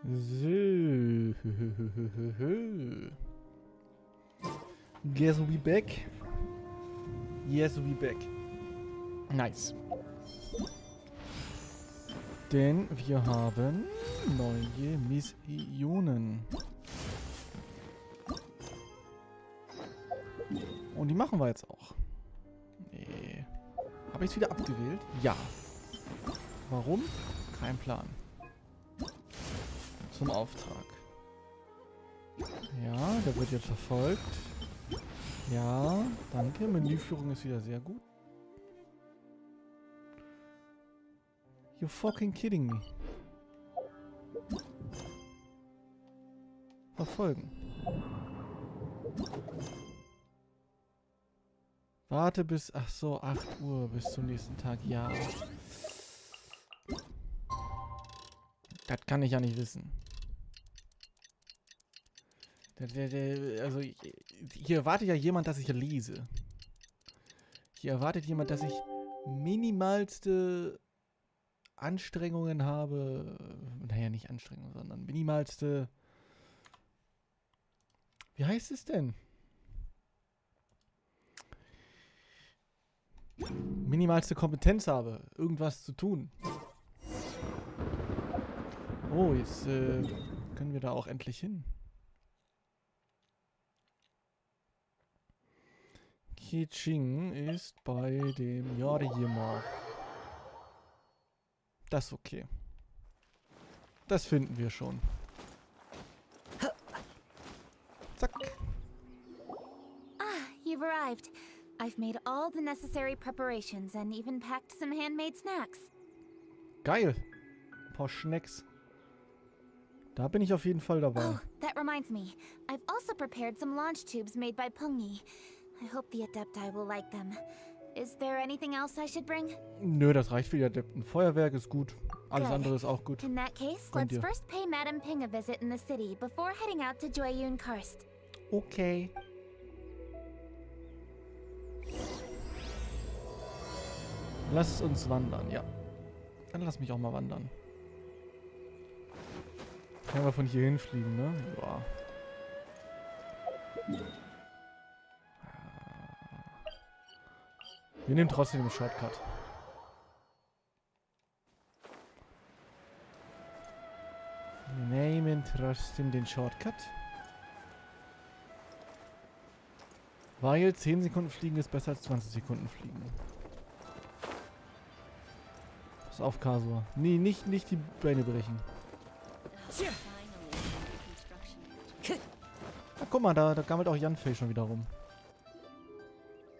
So. Guess we back? Yes, we back. Nice. Denn wir haben neue Missionen. Und die machen wir jetzt auch. Nee. Habe ich es wieder abgewählt? Ja. Warum? Kein Plan. Zum Auftrag. Ja, der wird jetzt verfolgt. Ja, danke. Menüführung ist wieder sehr gut. You fucking kidding me. Verfolgen. Warte bis, ach so, 8 Uhr bis zum nächsten Tag. Ja. Das kann ich ja nicht wissen. Also, hier erwartet ja jemand, dass ich lese. Hier erwartet jemand, dass ich minimalste Anstrengungen habe. Naja, nicht Anstrengungen, sondern minimalste... Wie heißt es denn? Minimalste Kompetenz habe, irgendwas zu tun. Oh, jetzt können wir da auch endlich hin. Kiching ist bei dem Jorjima. Das ist okay. Das finden wir schon. Zack. Ah, you've arrived. I've made all the necessary preparations and even packed some handmade snacks. Geil. Ein paar Schnecks. Da bin ich auf jeden Fall dabei. Oh, that reminds me. I've also prepared some launch tubes made by Pungi. I hope the Adepti will like them. Is there anything else I should bring? Nö, das reicht für die Adepten. Feuerwerk ist gut. Alles andere ist auch gut. In that case, Gönnt let's ihr. first pay Madame Ping a visit in the city before heading out to Joyun Karst. Okay. Lass uns wandern, ja. Dann lass mich auch mal wandern. Können wir von hier hinfliegen, ne? Ja. Wir nehmen trotzdem den Shortcut. Wir nehmen trotzdem den Shortcut. Weil 10 Sekunden fliegen ist besser als 20 Sekunden fliegen. Pass auf, Kasua. Nee, nicht die Beine brechen. Ah, guck mal, da gammelt auch Janfei schon wieder rum.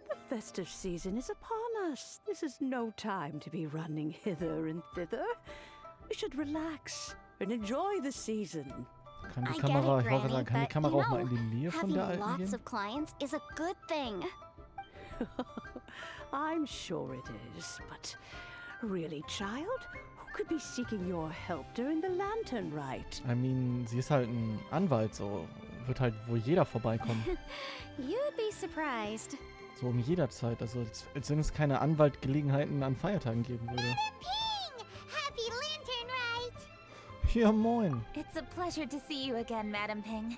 The festive season is upon us. This is no time to be running hither and thither. We should relax and enjoy the season. Kann die I Kamera, get it, ich wollte Granny, sagen, kann die but, Kamera you auch mal know, in die Nähe von having der Alten lots gehen? of clients is a good thing. I'm sure it is, but really, child? Who could be seeking your help during the lantern rite? I mean, sie ist halt ein Anwalt, so wird halt wohl jeder vorbeikommen. You'd be surprised. So um jeder Zeit, also als wenn es keine Anwaltgelegenheiten an Feiertagen geben würde. Ping! Happy Lantern Rite! Ja, moin. It's a pleasure to see you again, Madam Ping.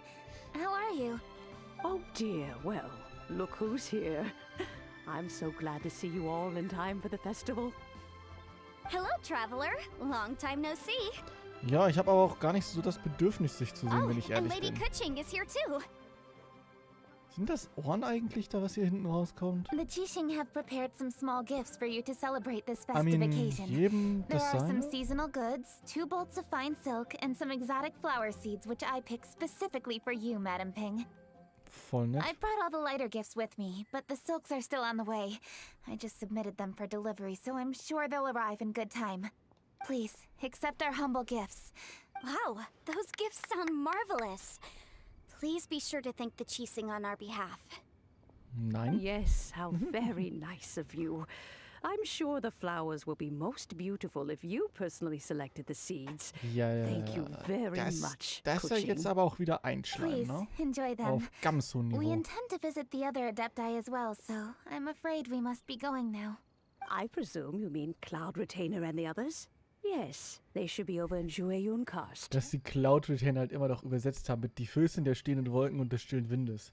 How are you? Oh dear, well, look who's here. I'm so glad to see you all in time for the festival. Hello, traveler. Long time no see. Ja, ich habe aber auch gar nicht so das Bedürfnis, sich zu sehen, Oh, wenn ich and ehrlich Lady bin. Kuching is here too. Sind das Ohren eigentlich da, was hier hinten rauskommt? The Qixing have prepared some small gifts for you to celebrate this I festive mean, occasion. jedem There das are some seine? seasonal goods, 2 bolts of fine silk, and some exotic flower seeds which I picked specifically for you, Madam Ping. Voll nett. I brought all the lighter gifts with me, but the silks are still on the way. I just submitted them for delivery, so I'm sure they'll arrive in good time. Please, accept our humble gifts. Wow, those gifts sound marvelous. Please be sure to thank the Qixing on our behalf. Nein? Yes, how very nice of you. I'm sure the flowers will be most beautiful if you personally selected the seeds. Ja, Thank you very das, much, das ist ja jetzt Kuching. aber auch wieder Einschleim, Please, ne? enjoy them. Auf ganz hohem We Niveau. intend to visit the other Adepti as well, so I'm afraid we must be going now. I presume you mean Cloud Retainer and the others? Yes, they should be over in Jueyun-Cast. Dass die Cloud Retain halt immer noch übersetzt haben mit die Füßchen der stehenden Wolken und des stillen Windes.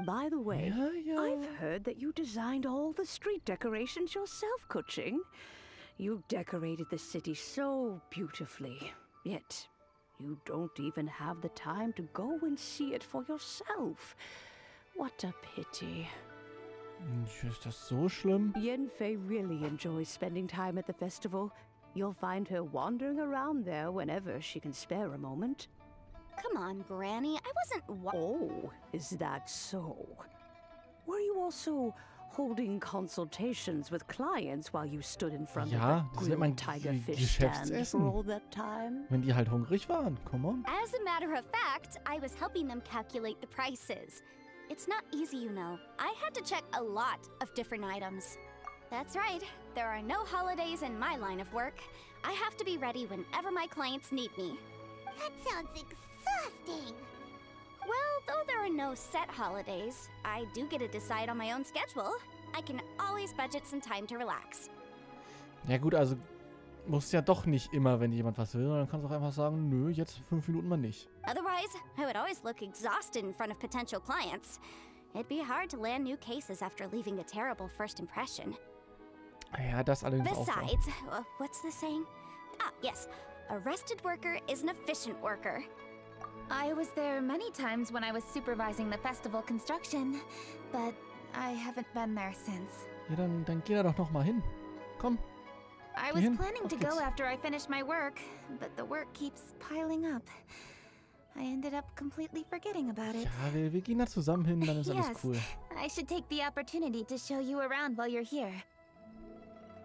By the way, Ja, ja. I've heard that you designed all the street decorations yourself, Kuching. You decorated the city so beautifully, yet you don't even have the time to go and see it for yourself. What a pity. Ist das so schlimm? Yenfei really enjoys spending time at the festival. You'll find her wandering around there whenever she can spare a moment. Come on, Granny. I wasn't Oh, is that so? Were you also holding consultations with clients while you stood in front Ja, of das the nennt man grilled tiger fish stand for Geschäftsessen. all that time? Wenn die halt hungrig waren. Come on. As a matter of fact, I was helping them calculate the prices. It's not easy, you know. I had to check a lot of different items. That's right. There are no holidays in my line of work. I have to be ready whenever my clients need me. That sounds exhausting. Well, though there are no set holidays, I do get to decide on my own schedule. I can always budget some time to relax. Ja gut, also muss ja doch nicht immer, wenn jemand was will, dann kannst du auch einfach sagen, nö, jetzt 5 Minuten mal nicht. Otherwise, I would always look exhausted in front of potential clients. It'd be hard to land new cases after leaving a terrible first impression. Ja, das allerdings auch. Besides, what's the saying? Ah, yes. A rested worker is an efficient worker. I was there many times when I was supervising the festival construction, but I haven't been there since. Ja, dann geh da doch noch mal hin. Komm. I was Gehen? planning to Auf go geht's. after I finished my work, but the work keeps piling up. I ended up completely forgetting about it. Ja, wir gehen da zusammen hin, dann ist alles Yes. cool. I should take the opportunity to show you around while you're here.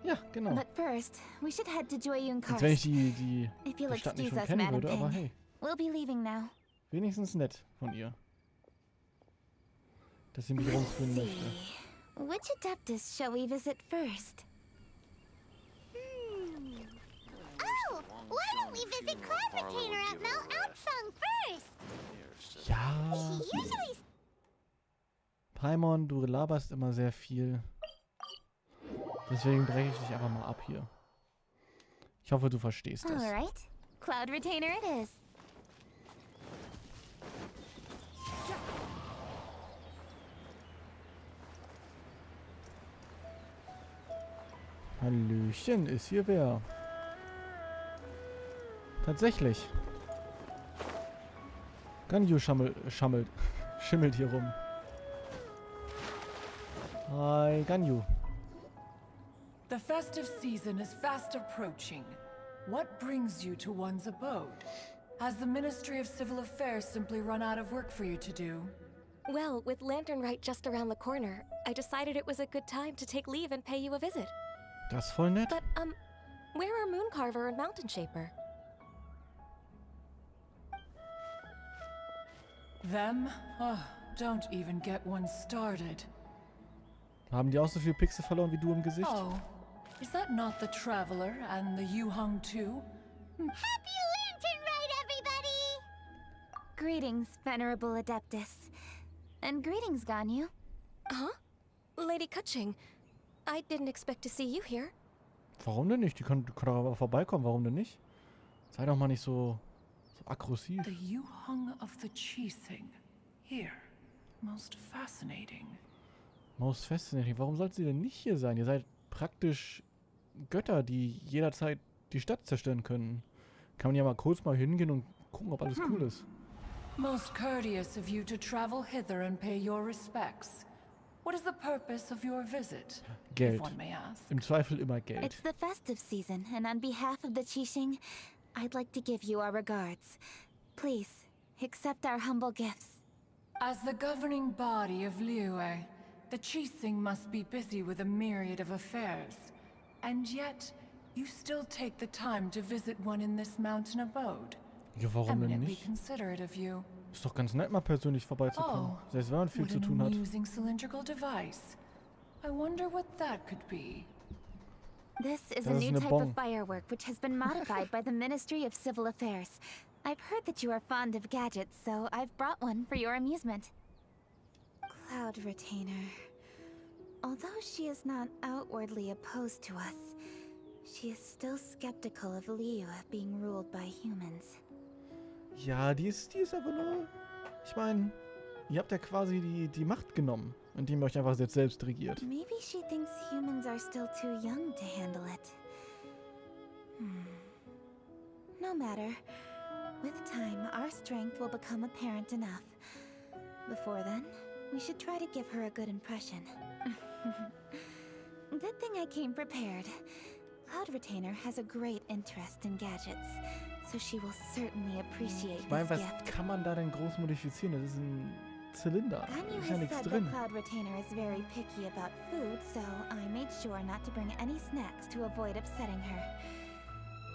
Ja, genau. But first, we should head to Jueyun Als wenn ich Karst. die If you'll Stadt nicht excuse schon us, kennen Madam würde, aber Ping. hey, We'll be leaving now. wenigstens nett von ihr. Dass sie mich Let's rumführen see. möchte. Which adeptus shall we visit first? Oh, why don't we visit Cloud Retainer at Mount Outsung first? Ja, She usually Paimon, du laberst immer sehr viel. Deswegen breche ich dich einfach mal ab hier. Ich hoffe, du verstehst das. Alright. Cloud Retainer it is. Hallöchen, ist hier wer? Tatsächlich. Ganyu schimmelt hier rum. Hi, Ganyu. The festive season is fast approaching. What brings you to one's abode? Has the Ministry of Civil Affairs simply run out of work for you to do? Well, with Lantern Rite just around the corner, I decided it was a good time to take leave and pay you a visit. Das ist voll nett. But, where are Mooncarver and Mountain Shaper? Them? Oh, don't even get one started. Haben die auch so viel Pixel verloren wie du im Gesicht? Oh, is that not the Traveler and the Yuhung too? Happy Lantern Rite, everybody! Greetings, Venerable Adeptus. And greetings, Ganyu. Huh? Lady Kuching, I didn't expect to see you here. Warum denn nicht? Die können doch aber vorbeikommen. Warum denn nicht? Sei doch mal nicht so aggressiv. The Yuhung of the Chising. Here. Most fascinating. Most fascinating. Warum sollte sie denn nicht hier sein? Ihr seid praktisch Götter, die jederzeit die Stadt zerstören können. Kann man ja mal kurz mal hingehen und gucken, ob alles cool ist. Most courteous of you to travel hither and pay your respects. What is the purpose of your visit, Geld. if one may ask? Im Zweifel immer Geld. It's the festive season, and on behalf of the Qixing, I'd like to give you our regards. Please, accept our humble gifts. As the governing body of Liyue, the Chising must be busy with a myriad of affairs. And yet, you still take the time to visit one in this mountain abode. Ja, warum denn Eminently nicht? considerate of you. Ist doch ganz nett, mal persönlich vorbeizukommen. Oh, Selbst wenn man viel what zu an tun hat. amusing cylindrical device. I wonder what that could be. This is a Das ist new eine type Bong. of firework which has been modified by the Ministry of Civil Affairs. I've heard that you are fond of gadgets, so I've brought one for your amusement. Cloud Retainer. Although she is not outwardly opposed to us, She is still skeptical of Liyue being ruled by humans. Ja, die ist einfach nur... Ich meine, ihr habt ja quasi die Macht genommen, indem ihr euch einfach jetzt selbst regiert. Maybe she thinks humans are still too young to handle it. No matter. With time, our strength will become apparent enough. Before then, we should try to give her a good impression. Good thing I came prepared. Cloud Retainer has a great interest in gadgets, so she will certainly appreciate Ich meine, this was gift. kann man da denn groß modifizieren? Das ist ein Zylinder. Da Ganyu ist ja has nichts said drin. that Cloud Retainer is very picky about food, so I made sure not to bring any snacks to avoid upsetting her.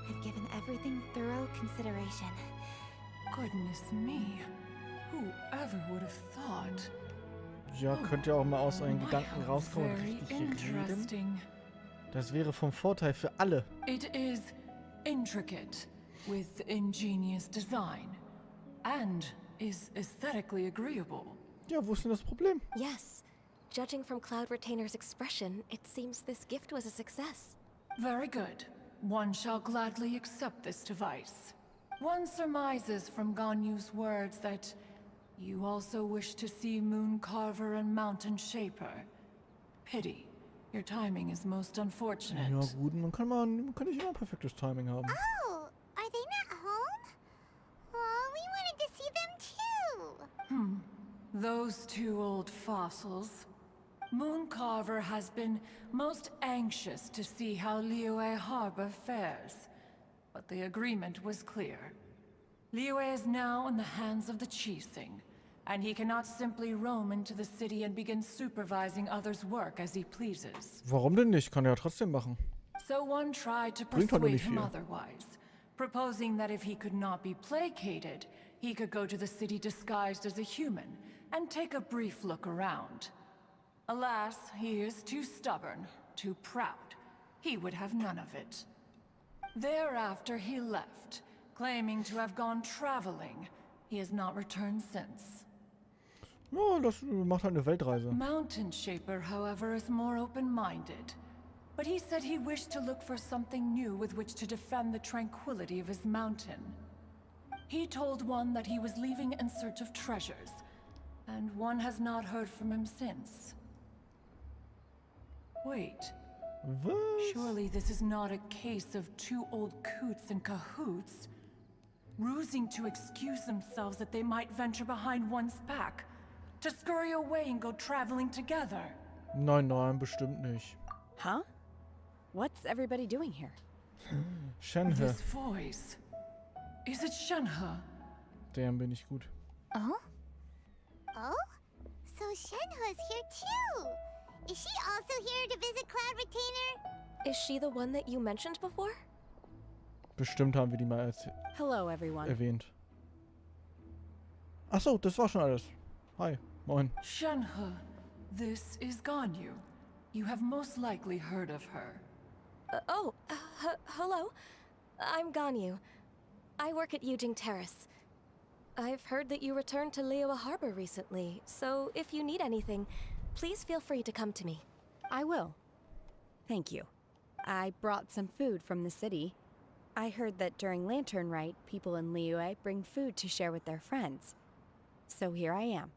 I've given everything thorough consideration. Goodness me. Whoever would have thought? Ja, könnt ihr auch mal aus euren Gedanken How rauskommen und very richtig reden. interesting. Das wäre vom Vorteil für alle. It is intricate, with ingenious design, and is aesthetically agreeable. Ja, wo ist denn das Problem? Yes. Judging from Cloud Retainer's expression, it seems this gift was a success. Very good. One shall gladly accept this device. One surmises from Ganyu's words that you also wish to see Moon Carver and Mountain Shaper. Pity. Your timing is most unfortunate. Ja gut, man kann nicht immer perfektes Timing haben. Oh, are they not home? Oh, we wanted to see them too. Those two old fossils. Moon Carver has been most anxious to see how Liyue Harbor fares. But the agreement was clear. Liyue is now in the hands of the Qixing, and he cannot simply roam into the city and begin supervising others' work as he pleases. Warum denn nicht? Kann er ja trotzdem machen. So one tried to Bringt doch nur persuade nicht him viel. otherwise, proposing that if he could not be placated, he could go to the city disguised as a human and take a brief look around. Alas, he is too stubborn, too proud. He would have none of it. Thereafter he left, claiming to have gone traveling. He has not returned since. Ja, das macht halt eine Weltreise. Mountain Shaper, however, is more open-minded. But he said he wished to look for something new with which to defend the tranquility of his mountain. He told one that he was leaving in search of treasures, and one has not heard from him since. Wait, Was? surely this is not a case of two old coots in cahoots, rusing to excuse themselves that they might venture behind one's back, to scurry away and go traveling together. Nein, bestimmt nicht. Huh? What's everybody doing here? Shenhe, This voice. Is it Shenhe? der bin ich gut. Oh? Oh? So Shenhe's here too. Is she also here to visit Cloud Retainer? Is she the one that you mentioned before? Bestimmt haben wir die mal Hello, everyone. erwähnt. Ach so, das war schon alles. Hi, moin. Shenhe, this is Ganyu. You have most likely heard of her. Hello. I'm Ganyu. I work at Yujing Terrace. I've heard that you returned to Liyue Harbor recently, so if you need anything, please feel free to come to me. I will. Thank you. I brought some food from the city. I heard that during Lantern Rite, people in Liyue bring food to share with their friends. So here I am.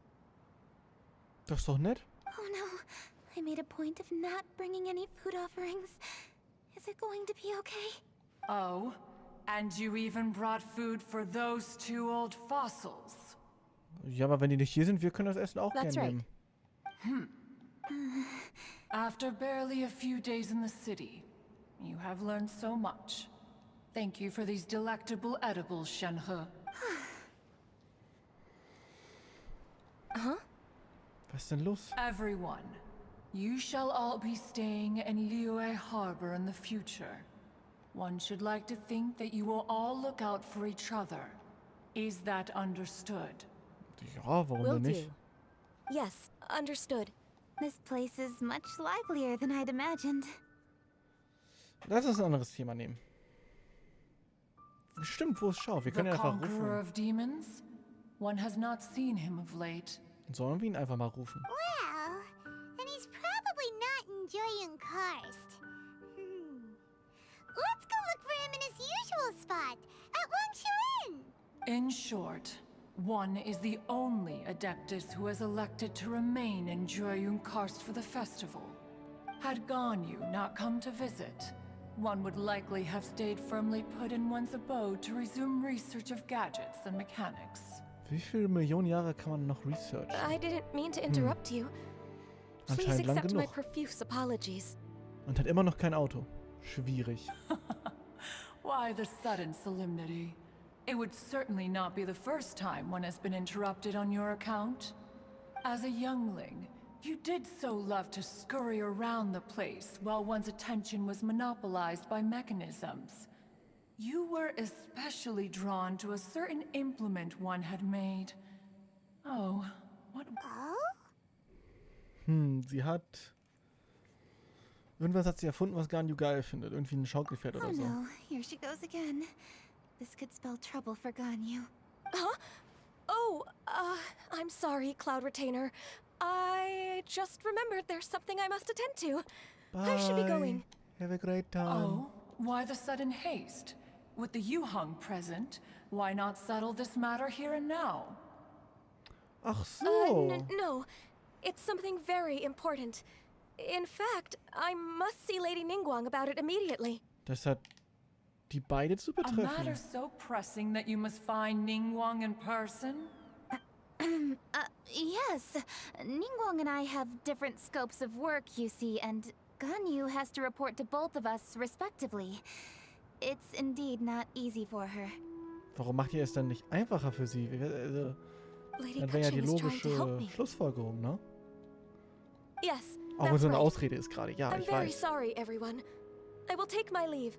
Das ist doch nett. Oh no, I made a point of not bringing any food offerings. Is it going to be okay? Oh, and you even brought food for those two old fossils. Ja, aber wenn die nicht hier sind, wir können das Essen auch That's gerne right. nehmen. After barely a few days in the city, you have learned so much. Thank you for these delectable edibles, Shenhe. Was ist denn los? Everyone, you shall all be staying in Liyue Harbor in the future. One should like to think that you will all look out for each other. Is that understood? Ja, warum Will denn nicht? do. Yes, understood. This place is much livelier than I'd imagined. Lass uns ein anderes Thema nehmen. Stimmt, wo ist Schau? Wir The können ihn einfach conqueror rufen. of demons? One has not seen him of late. Sollen wir ihn einfach mal rufen? Well, then he's probably not enjoying Karst. usual spot, at Wangshuin. In short, one is the only Adeptus who has elected to remain in Jueyun-Karst for the festival. Had Ganyu not come to visit, one would likely have stayed firmly put in one's abode to resume research of gadgets and mechanics. Wie viele Millionen Jahre kann man noch researchen? I didn't mean to interrupt you. Please Anscheinend lang accept my genug. profuse apologies. Und hat immer noch kein Auto. Schwierig. Why the sudden solemnity? It would certainly not be the first time one has been interrupted on your account. As a youngling, you did so love to scurry around the place while one's attention was monopolized by mechanisms. You were especially drawn to a certain implement one had made. Oh, what... Sie hat... Irgendwas hat sie erfunden, was Ganyu geil findet. Irgendwie ein Schaukelpferd Oh oder so. no, here she goes again. This could spell trouble for Ganyu. Huh? Oh, I'm sorry, Cloud Retainer. I just remembered there's something I must attend to. I should be going. Have a great time. Oh, why the sudden haste? With the Yuhang present, why not settle this matter here and now? Ach so. No. It's something very important. In fact, I must see Lady Ningguang about it immediately. Das hat die beide zu A matter betreffen. so pressing that you must find Ningguang in person? Yes. Ningguang and I have different scopes of work, you see, and Ganyu has to report to both of us respectively. It's indeed not easy for her. Warum macht ihr es dann nicht einfacher für sie? Also, Lady dann wäre ja die Kuching is trying to help logische me. Schlussfolgerung, ne? Yes, Auch wenn that's so eine right. Ausrede ist gerade. Ja, I'm ich very weiß. sorry, everyone. I will take my leave.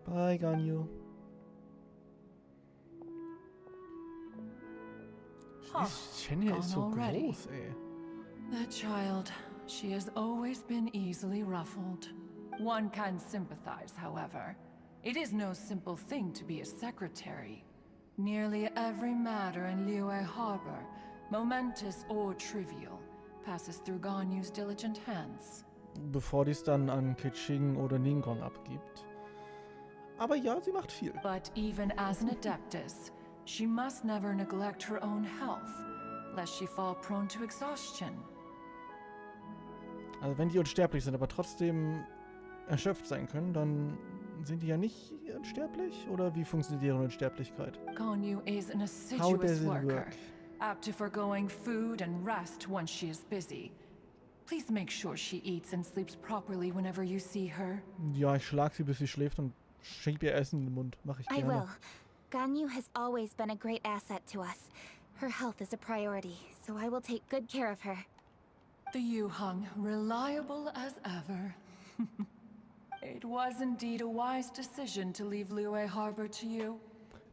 Bye, Ganyu. Huh, Shenya ist so gone already. groß, ey. That child, she has always been easily ruffled. One can sympathize, however. It is no simple thing to be a secretary. Nearly every matter in Liyue Harbor, momentous or trivial, passes through Ganyu's diligent hands. Bevor die es dann an Keqing oder Ningguang abgibt. Aber ja, sie macht viel. But even as an adeptus, she must never neglect her own health, lest she fall prone to exhaustion. Also wenn die unsterblich sind, aber trotzdem erschöpft sein können, dann sind die ja nicht unsterblich? Oder wie funktioniert ihre Unsterblichkeit? Ganyu is an How assiduous does it worker, work? apt to foregoing food and rest once she is busy. Please make sure she eats and sleeps properly whenever you see her. Ja, ich schlag sie, bis sie schläft und schieb ihr Essen in den Mund. Mach ich I gerne. will. Ganyu has always been a great asset to us. Her health is a priority, so I will take good care of her. The Yuhang, reliable as ever. It was indeed a wise decision to leave Liyue Harbor to you.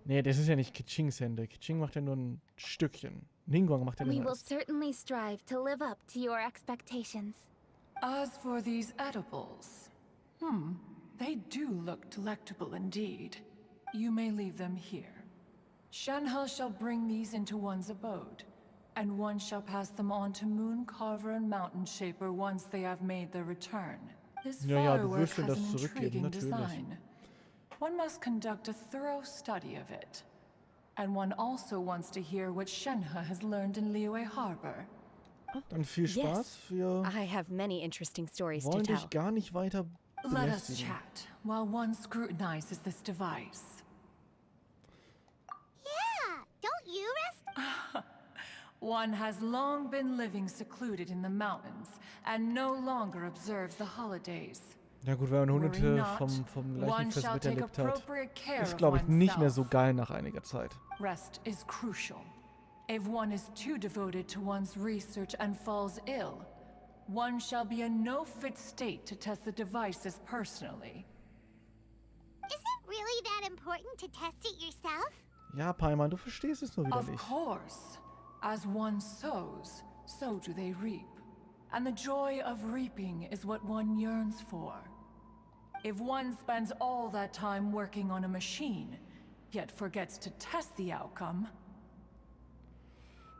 Nee, das ist ja nicht Keqings Hände. Keqing macht ja nur ein Stückchen. Ningguang macht ja We den will Rest. certainly strive to live up to your expectations. As for these edibles, they do look delectable indeed. You may leave them here. Shenhe shall bring these into one's abode, and one shall pass them on to Moon Carver and Mountain Shaper once they have made their return. This Ja, du firework wirst ihr has das an zurückgeben, intriguing natürlich. design. One must conduct a thorough study of it. And one also wants to hear what Shenhe has learned in Liyue Harbor. Dann viel Spaß. Wir I have many interesting stories to wollen tell. dich gar nicht weiter Let us belästigen. chat while one scrutinizes this device. Yeah, don't you rest? One has long been living secluded in the mountains and no longer observes the holidays. Ja gut, wenn man Worry Hunderte not. vom One Leichenfest shall take miterlebt hat, appropriate care ist of glaube ich nicht mehr so oneself. geil nach einiger Zeit. Rest is crucial. If one is too devoted to one's research and falls ill, one shall be in no fit state to test the devices personally. Is it really that important to test it yourself? Ja, Paimon, du verstehst es nur wieder Of nicht. course. As one sows, so do they reap. And the joy of reaping is what one yearns for. If one spends all that time working on a machine, yet forgets to test the outcome,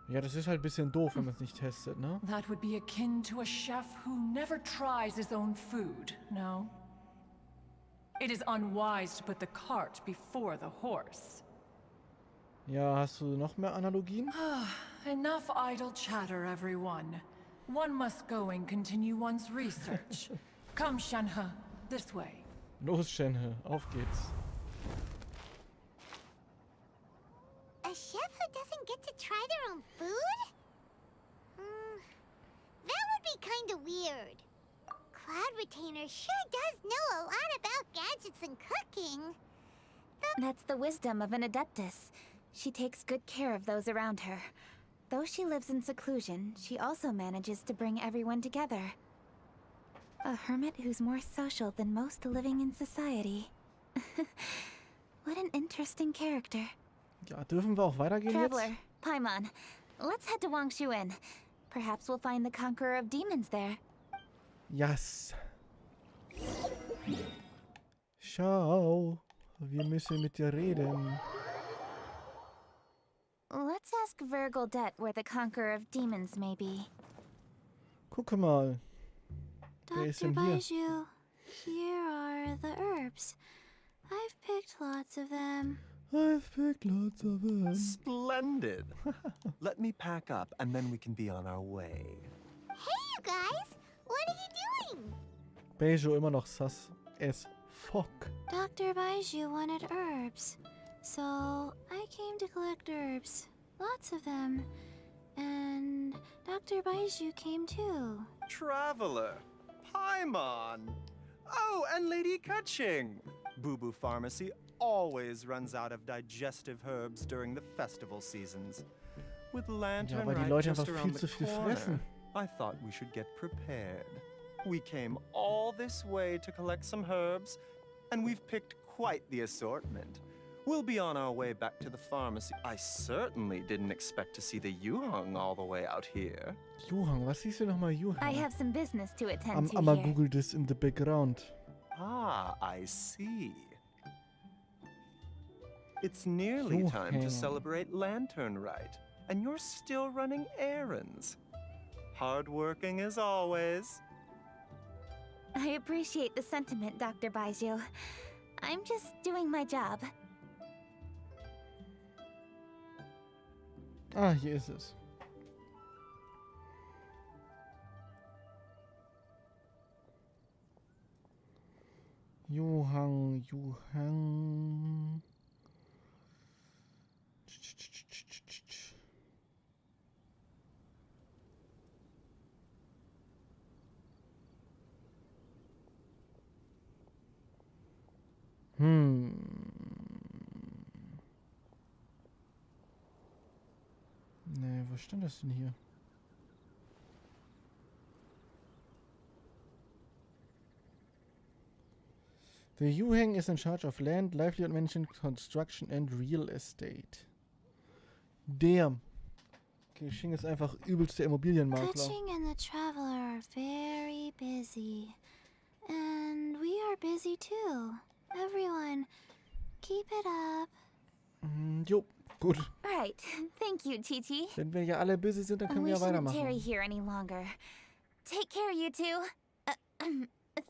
Ja, das ist halt ein bisschen doof, wenn man es nicht testet, ne? that would be akin to a chef who never tries his own food, no? It is unwise to put the cart before the horse. Ja, hast du noch mehr Analogien? Enough idle chatter, everyone. One must go and continue one's research. Come, Shenhe, this way. Los, Shenhe, auf geht's. A chef who doesn't get to try their own food? That would be kinda weird. Cloud Retainer sure does know a lot about gadgets and cooking. That's the wisdom of an Adeptus. She takes good care of those around her. Though she lives in seclusion, she also manages to bring everyone together. A hermit who's more social than most living in society. What an interesting character. Ja, dürfen wir auch weitergehen Traveler, jetzt? Paimon, let's head to Wangshuin. Perhaps we'll find the conqueror of demons there. Yes. Schau, wir müssen mit dir reden. Let's ask Vergoldet where the conqueror of demons may be. Guck mal. Wer ist Dr. denn hier? Baiju, here are the herbs. I've picked lots of them. I've picked lots of them. Splendid. Let me pack up and then we can be on our way. Hey, you guys! What are you doing? Beijo immer noch sass as fuck. Dr. Baiju wanted herbs. So, I came to collect herbs. Lots of them. And Dr. Baiju came too. Traveler. Paimon. Oh, and Lady Kutching. Boo Boo Pharmacy always runs out of digestive herbs during the festival seasons. With Lantern weil die right Leute just einfach around viel zu the viel corner, fressen. I thought we should get prepared. We came all this way to collect some herbs, and we've picked quite the assortment. We'll be on our way back to the pharmacy. I certainly didn't expect to see the Yuhang all the way out here. Yuhang, was siehst du nochmal Yuhang? I have some business to attend to Amma here. Google this in the background. Ah, I see. It's nearly time to Yuhang. celebrate Lantern Rite, and you're still running errands. Hardworking as always. I appreciate the sentiment, Dr. Baiju. I'm just doing my job. Ah, hier ist es. Yuhang, Yuhang. Nee, wo stand das denn hier? The Yuhang is in charge of land, livelihood management, construction and real estate. Damn. Okay, Xing ist einfach übelste Immobilienmakler. Kutching and the Traveler are very busy. And we are busy too. Everyone, keep it up. Jo, gut. Right. Thank you, Chi-Chi. Wenn wir ja alle busy sind, dann können We wir ja shouldn't tarry weitermachen. here any longer. Take care, you two.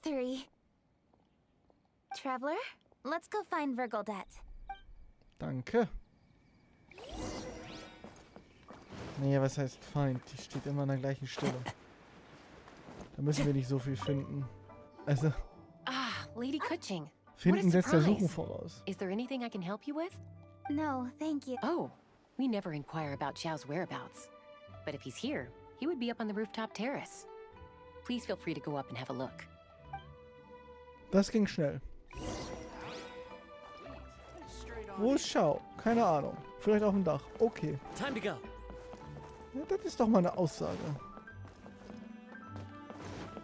3. Traveler, let's go find Vergoldet. Danke. Naja, was heißt Feind? Die steht immer an der gleichen Stelle. Da müssen wir nicht so viel finden. Also, Ah, Lady Kutching. finden setzt ja Suchen surprise. voraus. Is there anything I can help you with? No, thank you. Oh, we never inquire about Xiao's whereabouts. But if he's here, he would be up on the rooftop terrace. Please feel free to go up and have a look. Das ging schnell. Wo ist Schau? Keine Ahnung. Vielleicht auf dem Dach. Okay. Time to go. Ja, das ist doch mal eine Aussage.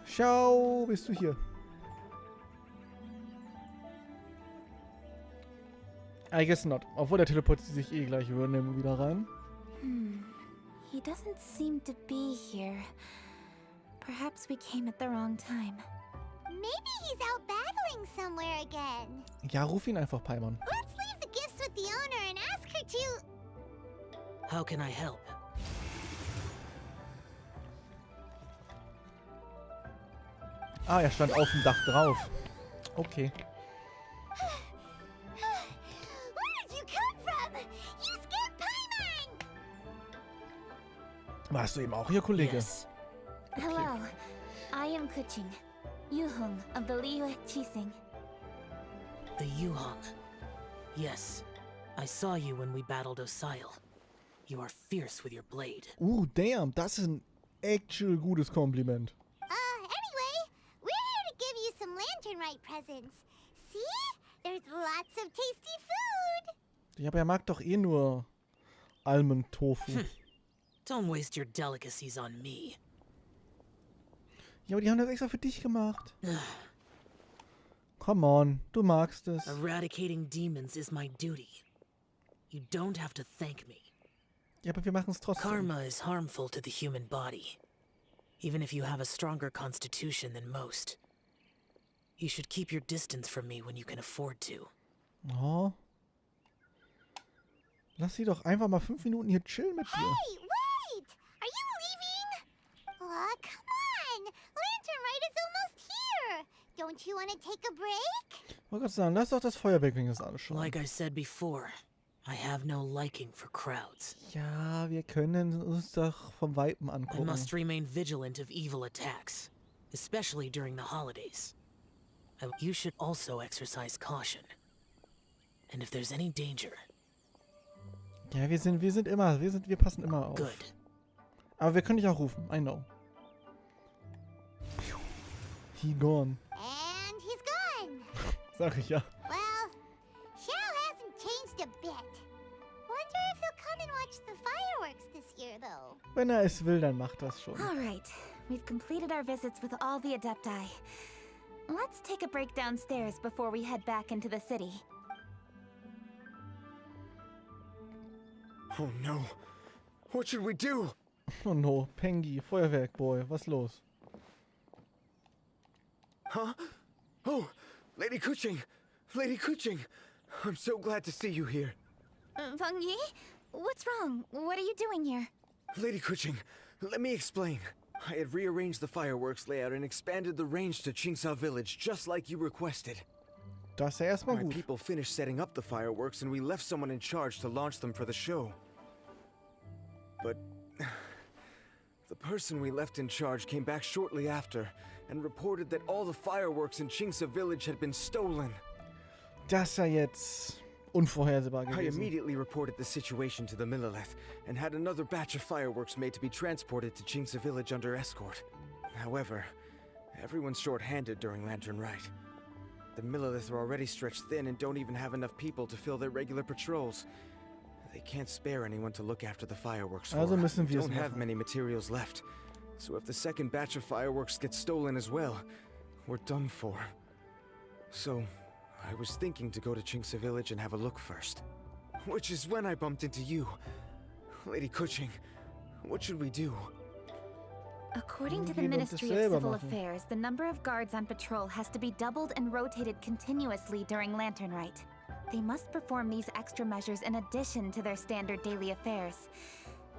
Schau, bist du hier? I guess not. Obwohl der teleportiert sich eh gleich wieder rein. He doesn't seem to be here. Perhaps we came at the wrong time. Maybe he's out battling somewhere again. Ja, ruf ihn einfach, Paimon. Let's leave the gifts with the owner and ask her to... How can I help? Ah, er stand auf dem Dach drauf. Okay. Warst du eben auch hier, Kollege? Yes. Hello, I am Kuching, Yuhong of the Liyue Chising. The Yuhong. Yes. I saw you when we battled Osile. You are fierce with your blade. Damn, das ist ein actual gutes Kompliment. Anyway, we're here to give you some Lantern Rite presents. See? There's lots of tasty food. Ja, aber er mag doch eh nur Almond-Tofu. Don't waste your delicacies on me. Ja, aber die haben das extra für dich gemacht. Come on, du magst es. Eradicating demons is my duty. You don't have to thank me. Ja, aber wir machen es trotzdem. Karma is harmful to the human body, even if you have a stronger constitution than most. You should keep your distance from me when you can afford to. Oh. Lass sie doch einfach mal 5 Minuten hier chillen mit dir. Hey, wait! Are you leaving? Oh, come on! Lantern Rite is almost here! Don't you want to take a break? Ich wollte gerade sagen, lass doch das Feuerwerk wenigstens anschauen. Like I said before, I have no liking for crowds. Ja, wir können uns doch vom Weitem I angucken. must remain vigilant of evil attacks, especially during the holidays. You should also exercise caution. And if there's any danger, Ja, wir passen immer auf. good. Aber wir können dich auch rufen, I know. He gone. And he's gone. Sag ich ja. Well, Xiao hasn't changed a bit. Wonder if he'll come and watch the fireworks this year, though. Wenn er es will, dann macht das schon. Alright, we've completed our visits with all the Adepti. Let's take a break downstairs before we head back into the city. Oh no. What should we do? Oh no, Pengi, Feuerwerk, Boy, was los? Huh? Oh, Lady Kuching! Lady Kuching! I'm so glad to see you here. Feng Yi? What's wrong? What are you doing here? Lady Kuching, let me explain. I had rearranged the fireworks layout and expanded the range to Qingsa Village, just like you requested. Das ist ja erstmal My gut. people finished setting up the fireworks and we left someone in charge to launch them for the show. But the person we left in charge came back shortly after and reported that all the fireworks in Qingsa Village had been stolen. Das ist ja jetzt unvorhersehbar I gewesen. immediately reported the situation to the Millelith and had another batch of fireworks made to be transported to Qingsa Village under escort. However, everyone's short-handed during Lantern Rite. The Millelith are already stretched thin and don't even have enough people to fill their regular patrols. They can't spare anyone to look after the fireworks for. Also müssen We wir es don't have machen. many materials left. So if the second batch of fireworks gets stolen as well, we're done for. So, I was thinking to go to Qingsa Village and have a look first. Which is when I bumped into you. Lady Kuching, what should we do? According to the Gehen wir das Ministry of selber Civil machen. Affairs, the number of guards on patrol has to be doubled and rotated continuously during Lantern Rite. They must perform these extra measures in addition to their standard daily affairs.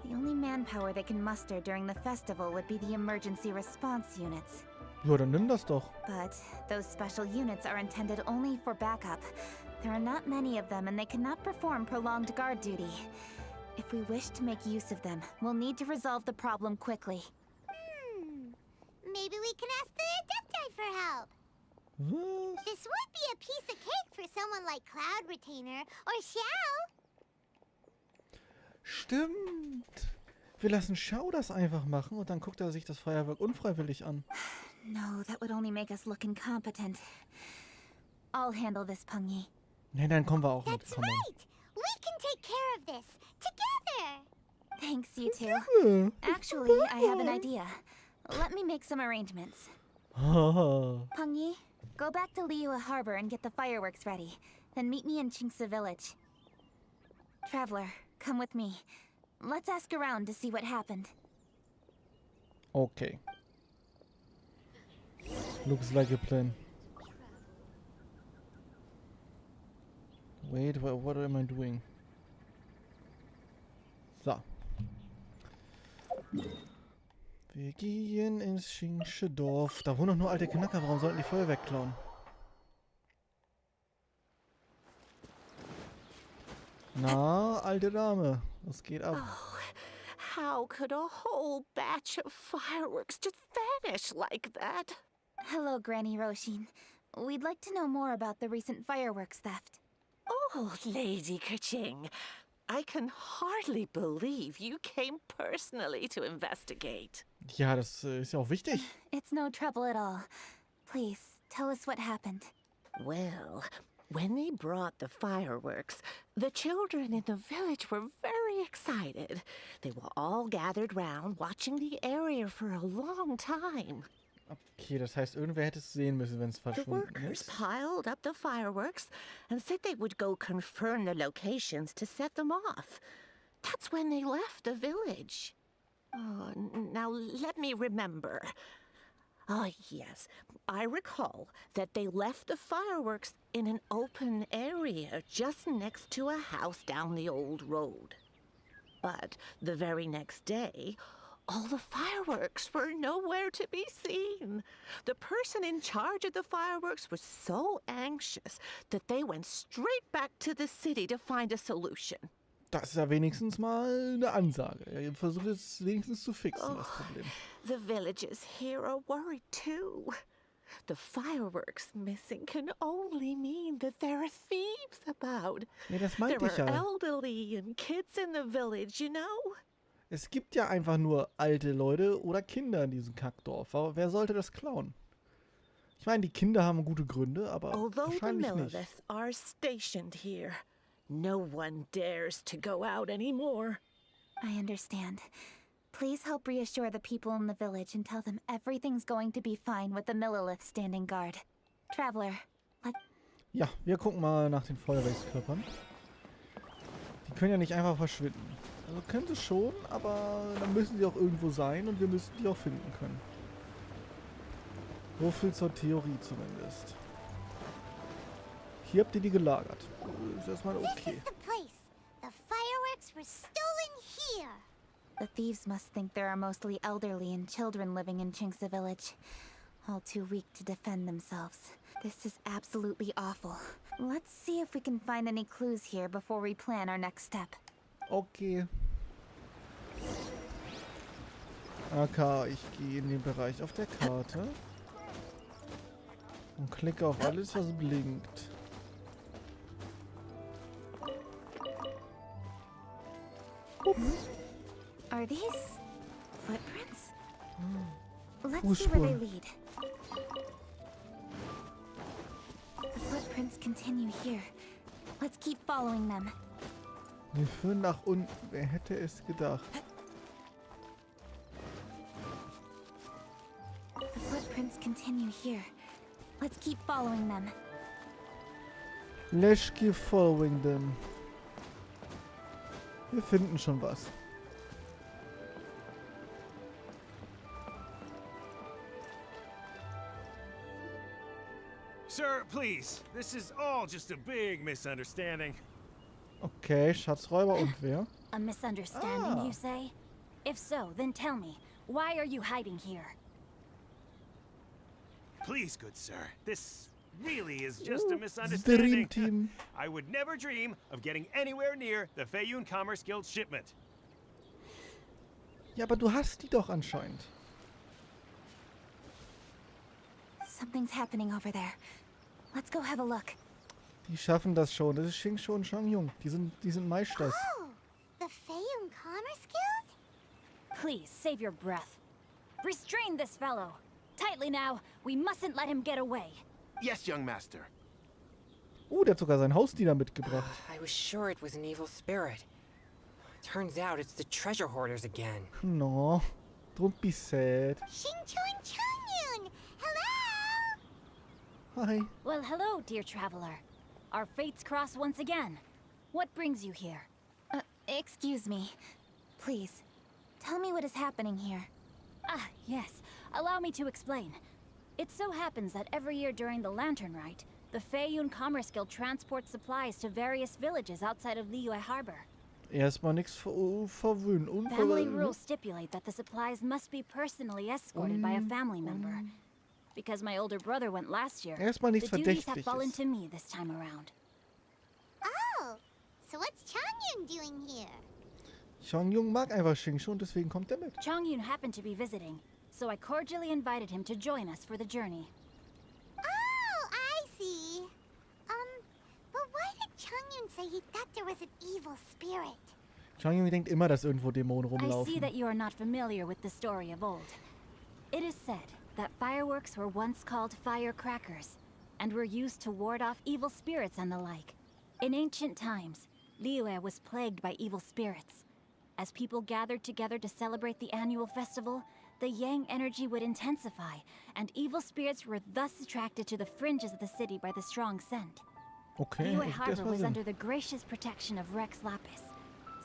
The only manpower they can muster during the festival would be the emergency response units. Ja, dann nimm das doch. But those special units are intended only for backup. There are not many of them and they cannot perform prolonged guard duty. If we wish to make use of them, we'll need to resolve the problem quickly. Maybe we can ask the Adepti for help. Was? This would be a piece of cake for someone like Cloud Retainer or Xiao. Stimmt. Wir lassen Xiao das einfach machen und dann guckt er sich das Feuerwerk unfreiwillig an. No, that would only make us look incompetent. I'll handle this, Peng Yi. Nee, dann kommen wir auch mit. That's Komm on. right. We can take care of this together. Thanks, you two. Ja. Actually, I have an idea. Let me make some arrangements. Haha. Peng Yi, go back to Liyue Harbor and get the fireworks ready. Then meet me in Qingsa Village. Traveler, come with me. Let's ask around to see what happened. Okay. Looks like a plan. Wait, what am I doing? So. Wir gehen ins Xingsche Dorf. Da wohnen doch nur alte Knacker. Warum sollten die Feuerwerk klauen? Na, alte Dame. Was geht ab? How could a whole batch of fireworks just vanish like that? Hello, Granny Roshin. We'd like to know more about the recent fireworks theft. Oh, Lady Kaching, I can hardly believe you came personally to investigate. Ja, das ist ja auch wichtig. It's no trouble at all. Please, tell us what happened. Well, when they brought the fireworks, the children in the village were very excited. They were all gathered round, watching the area for a long time. Okay, das heißt, irgendwer hätte es sehen müssen, wenn es The verschwunden workers ist. piled up the fireworks and said they would go confirm the locations to set them off. That's when they left the village. Oh, now let me remember. Oh, yes. I recall that they left the fireworks in an open area just next to a house down the old road. But the very next day, all the fireworks were nowhere to be seen. The person in charge of the fireworks was so anxious that they went straight back to the city to find a solution. Das ist ja wenigstens mal eine Ansage. Er versucht es wenigstens zu fixen, das Problem. The villagers here are worried too. The fireworks missing can only mean that there are thieves about. Ja, das meinte There ich are ja. elderly and kids in the village, you know? Es gibt ja einfach nur alte Leute oder Kinder in diesem Kackdorf. Aber wer sollte das klauen? Ich meine, die Kinder haben gute Gründe, aber Although the wahrscheinlich nicht. Millilith are stationed here, no one dares to go out anymore. I understand. Please help reassure the people in the village and tell them everything's going to be fine with the Millilith standing guard. Traveler, Ja, wir gucken mal nach den Feuerwerkskörpern. Die können ja nicht einfach verschwinden. Also können sie schon, aber dann müssen sie auch irgendwo sein und wir müssen die auch finden können. So viel zur Theorie zumindest. Hier habt ihr die gelagert. Ist erstmal okay. This is the place. The fireworks were stolen here. the thieves must think there are mostly elderly and children living in Chinxa village, all too weak to defend themselves. This is absolutely awful. Let's see if we can find any clues here before we plan our next step. Okay. AK, ich gehe in den Bereich auf der Karte und klicke auf alles, was blinkt. Are these footprints? Let's see where they lead. The footprints continue here. Let's keep following them. Wir führen nach unten. Wer hätte es gedacht? The footprints continue here. Let's keep following them. Let's keep following them. Wir finden schon was. Sir, please. This is all just a big misunderstanding. Okay, Schatzräuber und wer? A misunderstanding, you say? If so, then tell me, why are you hiding here? Please, good sir. This really is just a Dream misunderstanding. Team. I would never dream of getting anywhere near the Feiyun Commerce Guild shipment. Ja, aber du hast die doch anscheinend. Something's happening over there. Let's go have a look. Die schaffen das schon. Das ist Xing Shu und Shang Jung. Die sind Meisters. Oh, the Feiyun Commerce Guild? Please, save your breath. Restrain this fellow. Tightly now. We mustn't let him get away. Yes, young master. Der hat sogar seinen Hausdiener mitgebracht. I was sure it was an evil spirit. Turns out it's the treasure hoarders again. No, don't be sad. Xingchun Changyun! Hello! Hi. Well, hello, dear traveler. Our fates cross once again. What brings you here? Excuse me. Please, tell me what is happening here. Ah, yes. Allow me to explain. It so happens that every year during the Lantern Rite, the Feiyun Commerce Guild transports supplies to various villages outside of Liyue Harbor. Erstmal nichts verwöhnen. Family rules stipulate that the supplies must be personally escorted by a family member. Because my older brother went last year, Erstmal nichts the duties have fallen Verdächtiges. to me this time around. Oh, so what's Changyun doing here? Chongyun mag einfach Xingqiu und deswegen kommt er mit. Chongyun happened to be visiting, so I cordially invited him to join us for the journey. Oh, I see. But why did Chongyun say he thought there was an evil spirit? Chongyun denkt immer, dass irgendwo Dämonen I see rumlaufen. that you are not familiar with the story of old. It is said that fireworks were once called firecrackers, and were used to ward off evil spirits and the like. In ancient times, Liyue was plagued by evil spirits. As people gathered together to celebrate the annual festival, the yang energy would intensify, and evil spirits were thus attracted to the fringes of the city by the strong scent. Okay, Liyue ergibt Harbor erstmal was Sinn. under the gracious protection of Rex Lapis,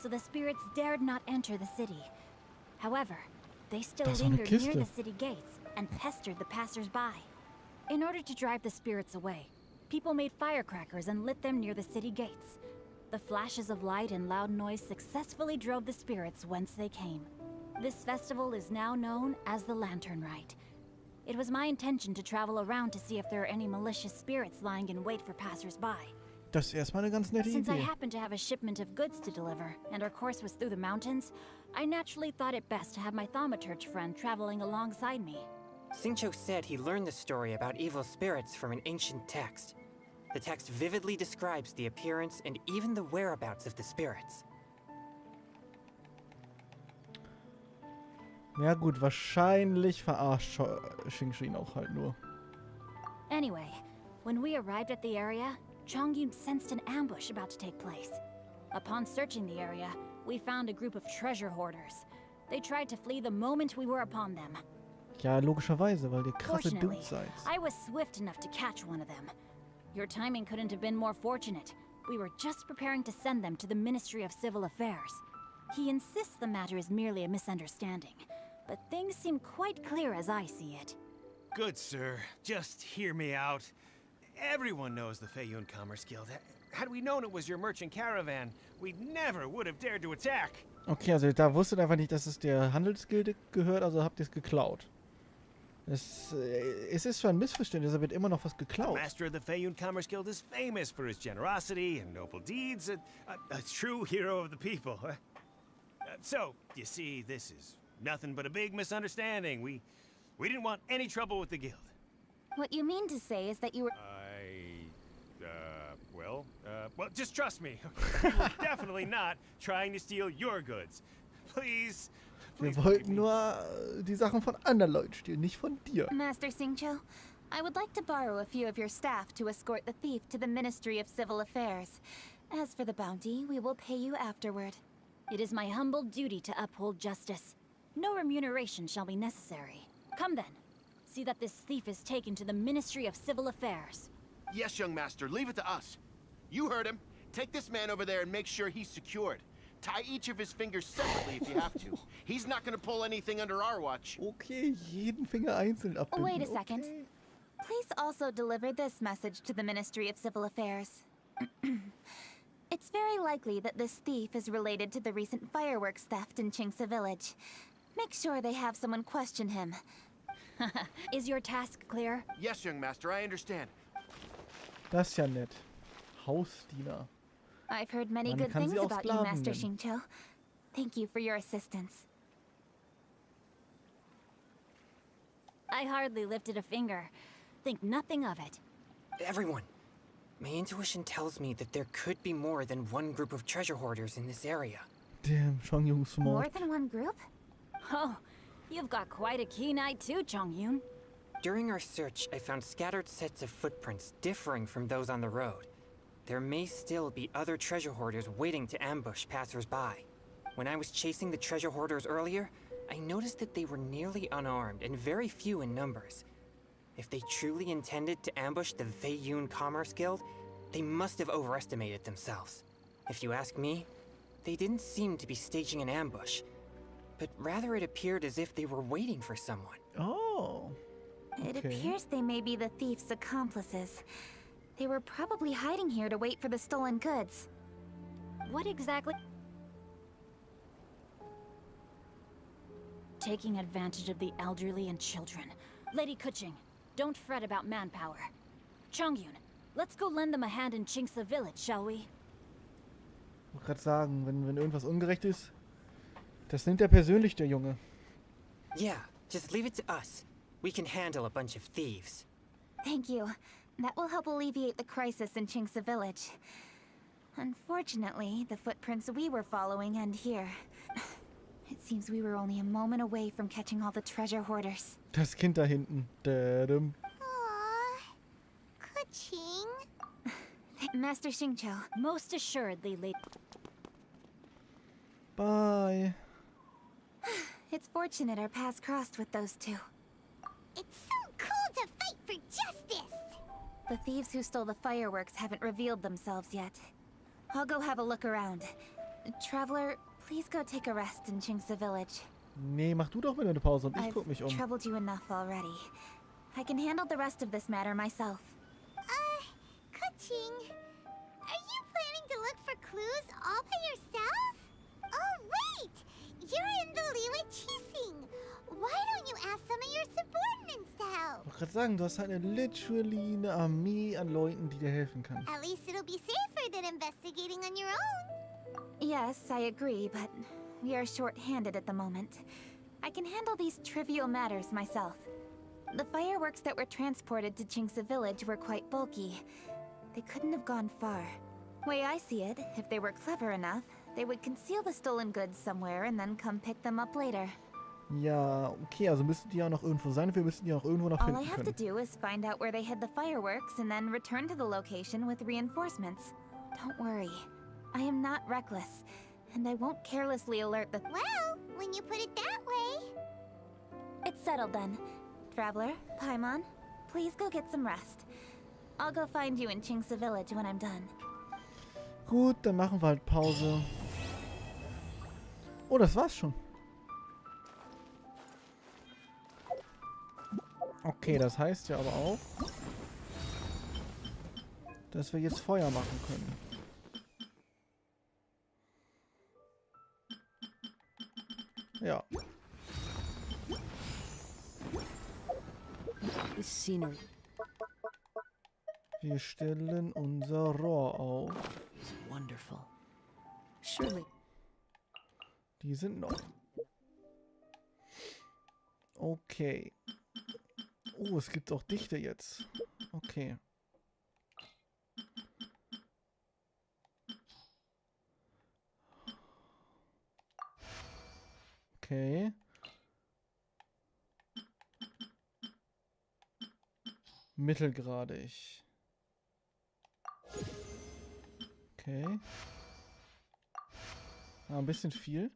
so the spirits dared not enter the city. However, they still Da ist noch eine lingered near Kiste. the city gates and pestered the passers-by. In order to drive the spirits away, people made firecrackers and lit them near the city gates. The flashes of light and loud noise successfully drove the spirits whence they came. This festival is now known as the Lantern Rite. It was my intention to travel around to see if there are any malicious spirits lying in wait for passers-by. Das ist erstmal eine ganz nette Since I Idee. happened to have a shipment of goods to deliver, and our course was through the mountains, I naturally thought it best to have my thaumaturge friend traveling alongside me. Xingqiu said he learned the story about evil spirits from an ancient text. The text vividly describes the appearance and even the whereabouts of the spirits. Ja gut, wahrscheinlich verarscht Xingqiu ihn auch halt nur. Anyway, when we arrived at the area, Chongyun sensed an ambush about to take place. Upon searching the area, we found a group of treasure hoarders. They tried to flee the moment we were upon them. Ja, logischerweise, weil ihr krasse Fortunately, Dudes seid. I was swift enough to catch one of them. Your timing couldn't have been more fortunate. We were just preparing to send them to the Ministry of Civil Affairs. He insists the matter is merely a misunderstanding, but things seem quite clear as I see it. Good, sir. Just hear me out. Everyone knows the Feiyun Commerce Guild. Had we known it was your merchant caravan, we never would have dared to attack. Okay, also da wusstet einfach nicht, dass es der Handelsgilde gehört, also habt ihr es geklaut. Es ist zwar ein Missverständnis, aber wird immer noch was The geklaut. master of the Feiyun Commerce Guild is famous for his generosity and noble deeds, a true hero of the people. So, you see, this is nothing but a big misunderstanding. We didn't want any trouble with the guild. What you mean to say is that you were... Well, just trust me. We were definitely not trying to steal your goods. Please, Wir please forgive wollten me. nur die Sachen von anderen Leuten stehlen, nicht von dir. Master Xingqiu, I would like to borrow a few of your staff to escort the thief to the Ministry of Civil Affairs. As for the bounty, we will pay you afterward. It is my humble duty to uphold justice. No remuneration shall be necessary. Come then. See that this thief is taken to the Ministry of Civil Affairs. Yes, young master, leave it to us. You heard him. Take this man over there and make sure he's secured. Tie each of his fingers separately if you have to. He's not gonna pull anything under our watch. Okay, jeden Finger einzeln abbinden. Wait a second. Okay. Please also deliver this message to the Ministry of Civil Affairs. It's very likely that this thief is related to the recent fireworks theft in Qingce Village. Make sure they have someone question him. Is your task clear? Yes, young master, I understand. Das ist ja nett. Hausdiener. I've heard many Man good kann things sie auch about you, Sklaven Master nennen. Xingqiu. Thank you for your assistance. I hardly lifted a finger. Think nothing of it. Everyone, my intuition tells me that there could be more than one group of treasure hoarders in this area. Damn, Chongyun More smart. than one group? Oh, you've got quite a keen eye too, Chongyun. During our search, I found scattered sets of footprints differing from those on the road. There may still be other treasure hoarders waiting to ambush passers-by. When I was chasing the treasure hoarders earlier, I noticed that they were nearly unarmed and very few in numbers. If they truly intended to ambush the Feiyun Commerce Guild, they must have overestimated themselves. If you ask me, they didn't seem to be staging an ambush, but rather it appeared as if they were waiting for someone. Oh. It Okay. appears they may be the thief's accomplices. They were probably hiding here to wait for the stolen goods. What exactly? Taking advantage of the elderly and children. Lady Kuching, don't fret about manpower. Chongyun, let's go lend them a hand in Qingce Village, shall we? Ich wollte gerade sagen, wenn irgendwas ungerecht ist, Das nimmt er persönlich, der Junge. Yeah, just leave it to us. We can handle a bunch of thieves. Thank you. That will help alleviate the crisis in Chinksa village. Unfortunately, the footprints we were following end here. It seems we were only a moment away from catching all the treasure hoarders. Das Kind da hinten. Dädem. Kuching. Master Xingqiu. Most assuredly, lady. Bye. It's fortunate our paths crossed with those two. It's so cool to fight for justice! The thieves who stole the fireworks haven't revealed themselves yet. I'll go have a look around. Traveler, please go take a rest in Chinksa village. Nee, mach du doch mal eine Pause und ich guck mich I've um. troubled you enough already. I can handle the rest of this matter myself. Kuching, are you planning to look for clues all by yourself? Oh, wait! You're in the Liwa Chising. Why don't you ask some of your subordinates to help? Ich wollte gerade sagen, du hast halt eine Armee an Leuten, die dir helfen kann. At least it'll be safer than investigating on your own. Yes, I agree, but we are short-handed at the moment. I can handle these trivial matters myself. The fireworks that were transported to Chinksa village were quite bulky. They couldn't have gone far. Way I see it, if they were clever enough, they would conceal the stolen goods somewhere and then come pick them up later. Ja, okay, also müssten die ja noch irgendwo sein. Wir müssten die auch irgendwo noch All I finden have to können. do is find out where they hid the fireworks and then return to the location with reinforcements. Don't worry. I am not reckless, and I won't carelessly alert the— Well, when you put it that way. It's settled then. Traveler, Paimon, please go get some rest. I'll go find you in Chinksa village when I'm done. Gut, dann machen wir halt Pause. Oh, das war's schon. Okay, das heißt ja aber auch, dass wir jetzt Feuer machen können. Ja. This scenery Wir stellen unser Rohr auf. is wonderful. Surely. Die sind noch. Okay. Oh, es gibt auch Dichte jetzt. Okay. Okay. Mittelgradig. Okay. Ah, ein bisschen viel.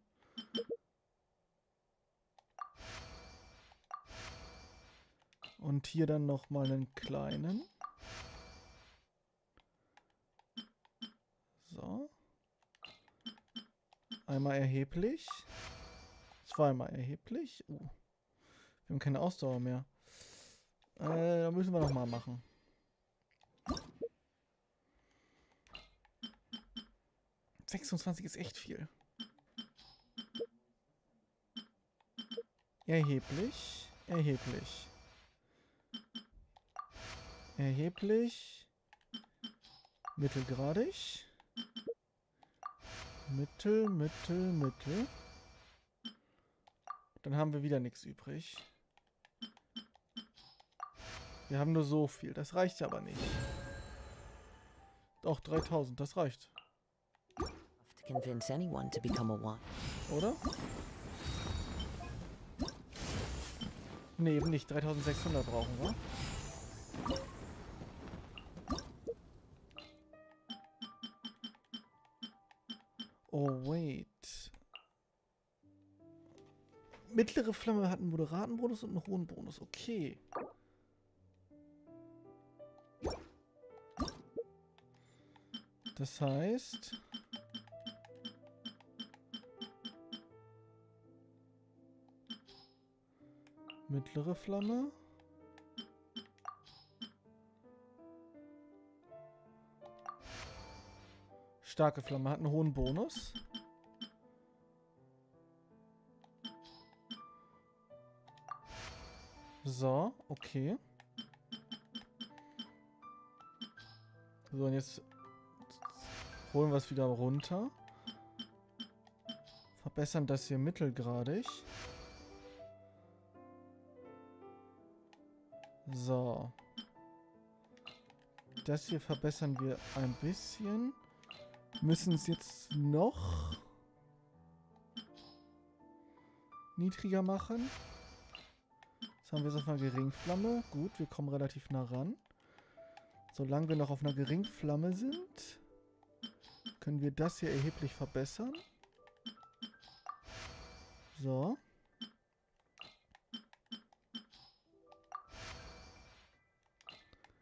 Und hier dann noch mal einen kleinen. So. Einmal erheblich. Zweimal erheblich. Wir haben keine Ausdauer mehr. Da müssen wir noch mal machen. ...26 ist echt viel. Erheblich. Erheblich. Erheblich. Mittelgradig. Mittel. Dann haben wir wieder nichts übrig. Wir haben nur so viel. Das reicht aber nicht. Doch, 3000. Das reicht. To convince anyone to become a one. Oder? Nee, eben nicht. 3600 brauchen wir. Oh, wait. Mittlere Flamme hat einen moderaten Bonus und einen hohen Bonus. Okay. Das heißt... Mittlere Flamme. Starke Flamme hat einen hohen Bonus. So, okay. So, und jetzt holen wir es wieder runter. verbessern das hier mittelgradig. So. Das hier verbessern wir ein bisschen. Müssen es jetzt noch niedriger machen. Jetzt haben wir es auf einer Geringflamme. Gut, wir kommen relativ nah ran. Solange wir noch auf einer Geringflamme sind, können wir das hier erheblich verbessern. So.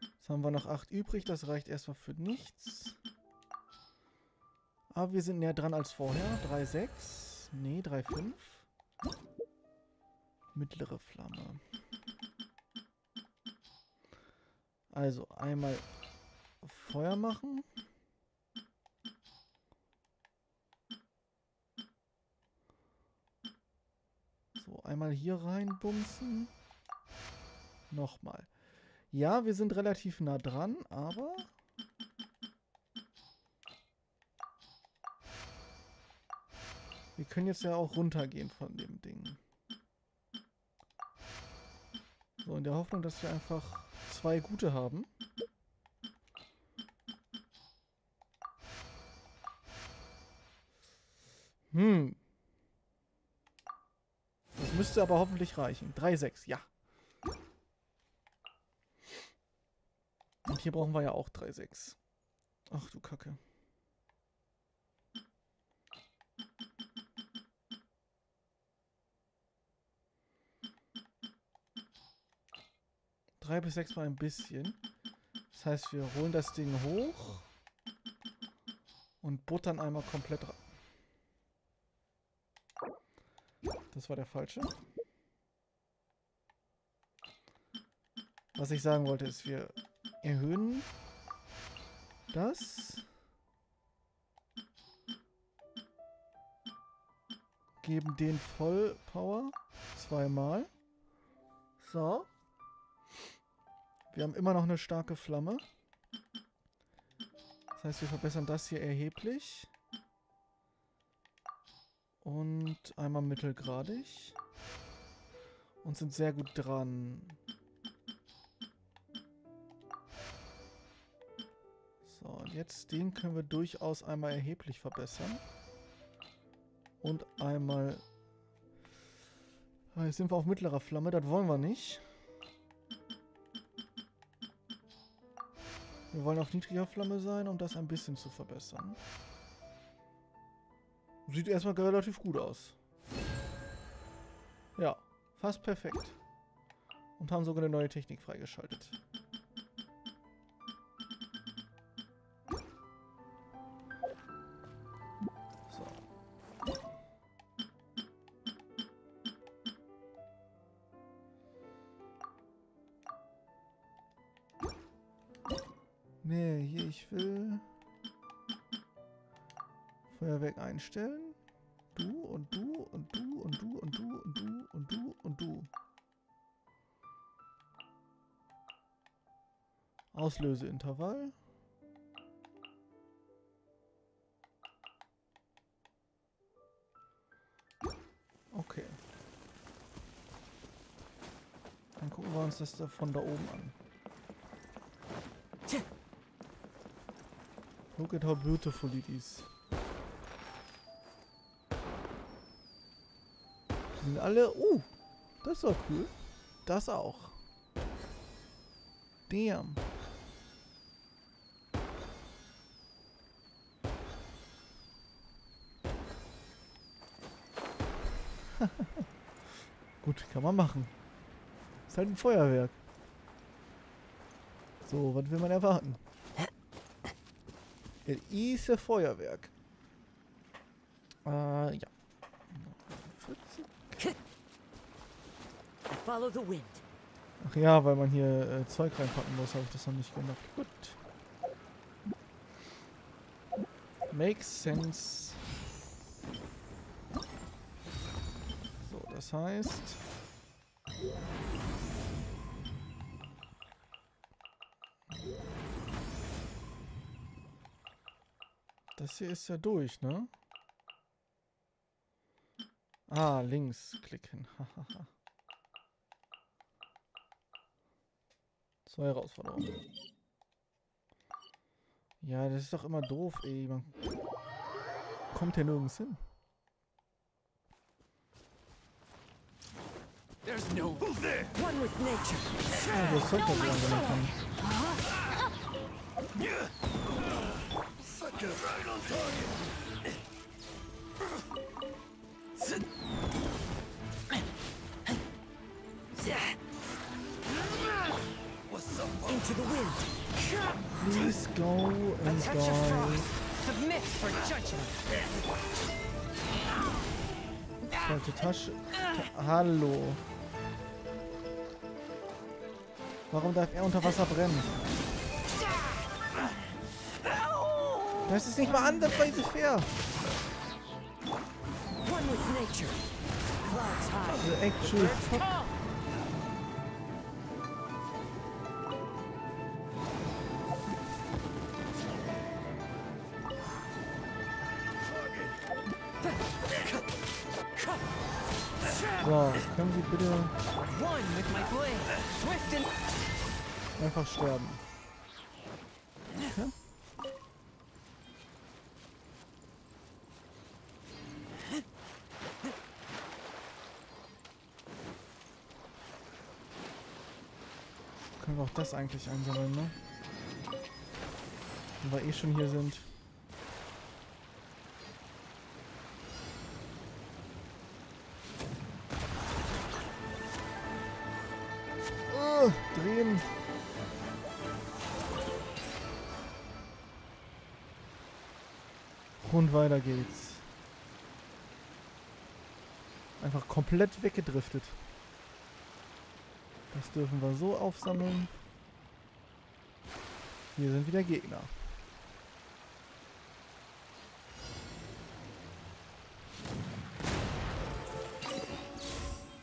Jetzt haben wir noch 8 übrig. Das reicht erstmal für nichts. Aber wir sind näher dran als vorher. 3,6. Nee, 3,5. Mittlere Flamme. Also einmal Feuer machen. So, einmal hier reinbumsen. Nochmal. Ja, wir sind relativ nah dran, aber wir können jetzt ja auch runtergehen von dem Ding. So, in der Hoffnung, dass wir einfach 2 gute haben. Das müsste aber hoffentlich reichen. 3,6, ja. Und hier brauchen wir ja auch 3,6. Ach du Kacke. Drei bis 6 mal ein bisschen. Das heißt, wir holen das Ding hoch und buttern einmal komplett rein. Das war der falsche. Was ich sagen wollte ist, wir erhöhen das. Geben den Vollpower 2-mal. So. Wir haben immer noch eine starke Flamme. Das heißt, wir verbessern das hier erheblich. Und einmal mittelgradig. Und sind sehr gut dran. So, und jetzt den können wir durchaus einmal erheblich verbessern. Und einmal... Jetzt sind wir auf mittlerer Flamme, das wollen wir nicht. Wir wollen auf niedriger Flamme sein, um das ein bisschen zu verbessern. Sieht erstmal relativ gut aus. Ja, fast perfekt. Und haben sogar eine neue Technik freigeschaltet. So. Nee, hier, ich will Feuerwerk einstellen. Du und du und du und du und du und du und du und du. Auslöseintervall. Okay. Dann gucken wir uns das da von da oben an. Look at how beautiful it is. Die sind alle... das ist doch cool. Das auch. Damn. Gut, kann man machen. Ist halt ein Feuerwerk. So, was will man erwarten? Es ist ein Feuerwerk. Ja. 40. Follow the wind. Ach ja, weil man hier Zeug reinpacken muss, habe ich das noch nicht gemacht. Gut. Makes sense. So, das heißt... Das hier ist ja durch, ne? Ah, links klicken. Hahaha. Zwei Herausforderungen. Ja, das ist doch immer doof, ey. Man kommt ja nirgends hin. There's no one with nature. Ja, das sollte man sagen, kann. Such a right on target. Into the wind. Please go and die. Submit for judgment. Falsche Tasche. Hallo. Warum darf er unter Wasser brennen? Das ist nicht mal ansatzweise fair. One with nature. Clouds high. Also actually fuck. So, können Sie bitte einfach sterben. Okay. Können wir auch das eigentlich einsammeln, ne? Wenn wir eh schon hier sind. Drehen. Und weiter geht's. Einfach komplett weggedriftet. Das dürfen wir so aufsammeln. Hier sind wieder Gegner.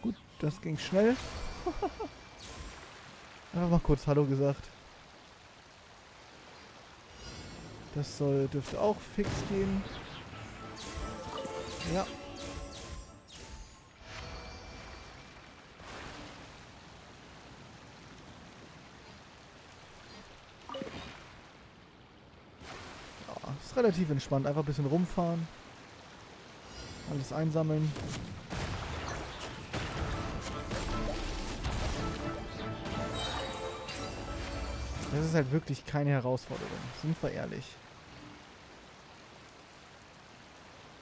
Gut, das ging schnell. Einfach mal kurz Hallo gesagt. Das dürfte auch fix gehen. Ja. Ist relativ entspannt. Einfach ein bisschen rumfahren. Alles einsammeln. Das ist halt wirklich keine Herausforderung. Sind wir ehrlich.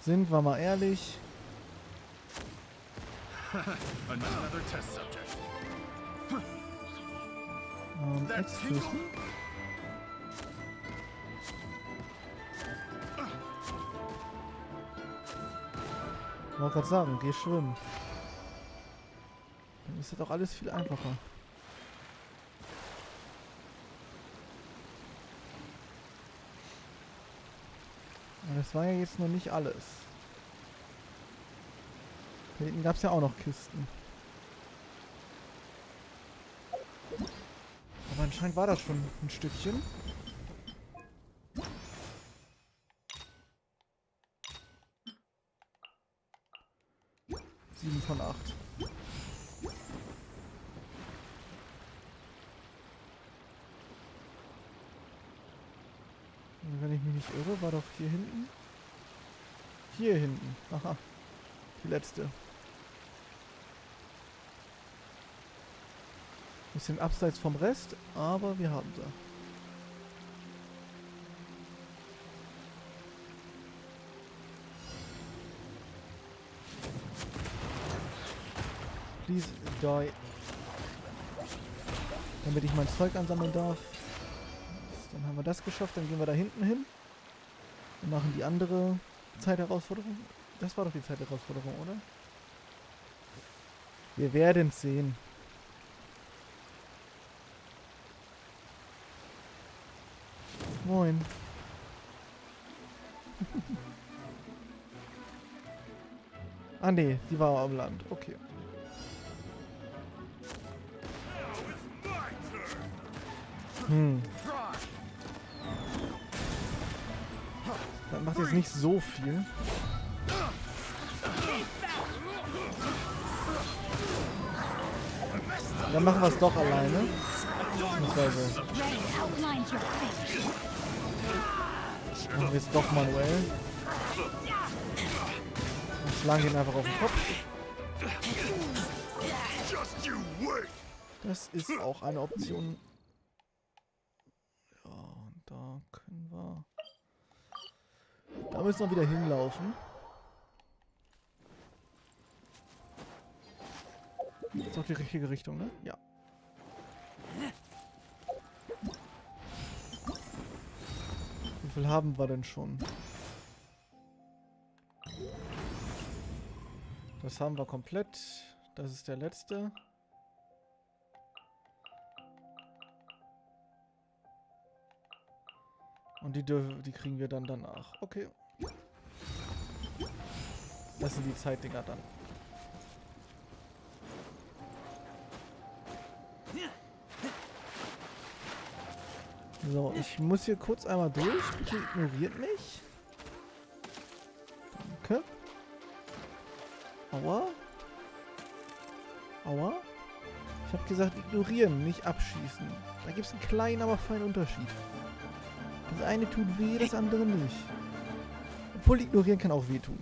Sind wir mal ehrlich. Another test subject. Excuse me. Ich wollte gerade sagen, geh schwimmen. Dann ist das doch alles viel einfacher. Aber das war ja jetzt noch nicht alles. Da hinten gab es ja auch noch Kisten. Aber anscheinend war das schon ein Stückchen. 7 von 8. Und wenn ich mich nicht irre, war doch hier hinten. Hier hinten. Aha. Die letzte. Bisschen abseits vom Rest, aber wir haben sie. Please die. Damit ich mein Zeug ansammeln darf. Dann haben wir das geschafft, dann gehen wir da hinten hin. Wir machen die andere Zeitherausforderung. Das war doch die Zeitherausforderung, oder? Wir werden es sehen. Moin. Ah ne, die war am Land. Okay. Das macht jetzt nicht so viel. Dann machen wir es doch alleine. Beziehungsweise machen wir es doch manuell. Und schlagen ihn einfach auf den Kopf. Das ist auch eine Option. Ja, und da können wir... Da müssen wir wieder hinlaufen. Das ist doch die richtige Richtung, ne? Ja. Wie viel haben wir denn schon? Das haben wir komplett. Das ist der letzte. Und die kriegen wir dann danach. Okay. Das sind die Zeitdinger dann. So, ich muss hier kurz einmal durch. Bitte ignoriert mich. Danke. Aua. Aua. Ich habe gesagt ignorieren, nicht abschießen. Da gibt es einen kleinen, aber feinen Unterschied. Das eine tut weh, das andere nicht. Obwohl ignorieren kann auch wehtun.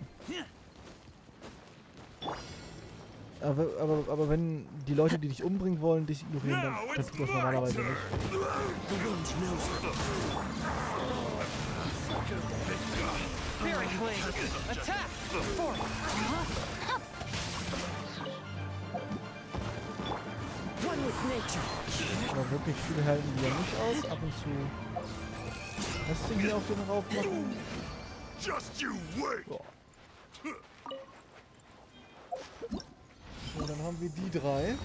Aber wenn die Leute, die dich umbringen wollen, dich ignorieren, dann tut das normalerweise nicht. Aber wirklich viele halten die ja nicht aus. Ab und zu lässt du hier auf den rauf machen. So. So, dann haben wir die drei.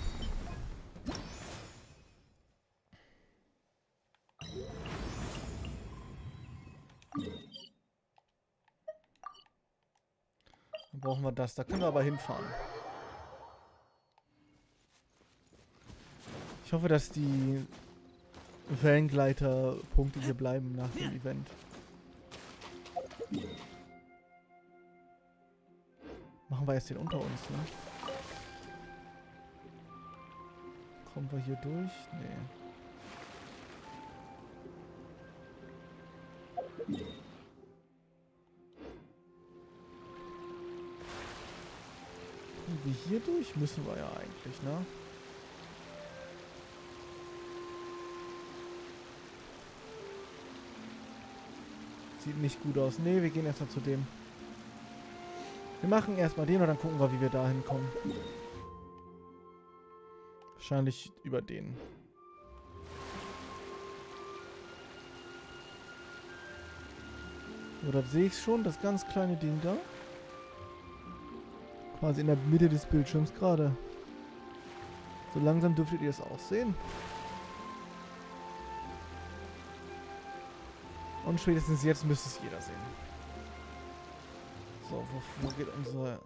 Dann brauchen wir das. Da können wir aber hinfahren. Ich hoffe, dass die Wellengleiter-Punkte hier bleiben nach dem Event. Machen wir jetzt den unter uns, ne? Kommen wir hier durch? Nee. Kommen wir hier durch? Müssen wir ja eigentlich, ne? Sieht nicht gut aus. Nee, wir gehen erstmal zu dem. Wir machen erstmal den und dann gucken wir, wie wir da hinkommen. Wahrscheinlich über den. So, da sehe ich schon, das ganz kleine Ding da. Quasi in der Mitte des Bildschirms gerade. So langsam dürftet ihr es auch sehen. Und spätestens jetzt müsste es jeder sehen. So, wo geht unsere...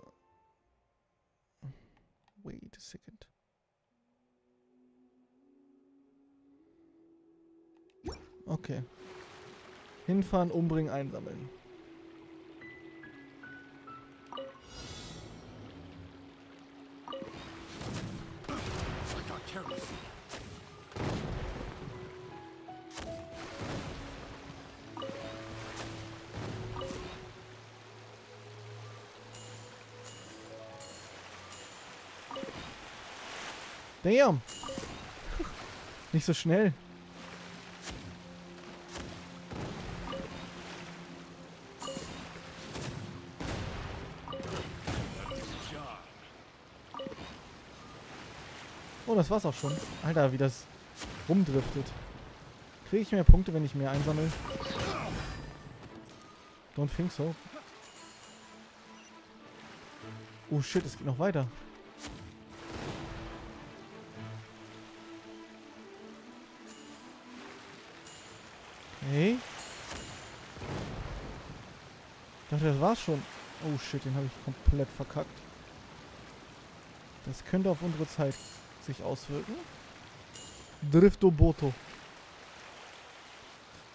Wait a second. Okay. Hinfahren, umbringen, einsammeln. Damn! Nicht so schnell. Oh, das war's auch schon. Alter, wie das rumdriftet. Kriege ich mehr Punkte, wenn ich mehr einsammle? Don't think so. Oh shit, es geht noch weiter. Okay. Ich dachte, das war's schon. Oh shit, den habe ich komplett verkackt. Das könnte auf unsere Zeit sich auswirken. Drifto Boto.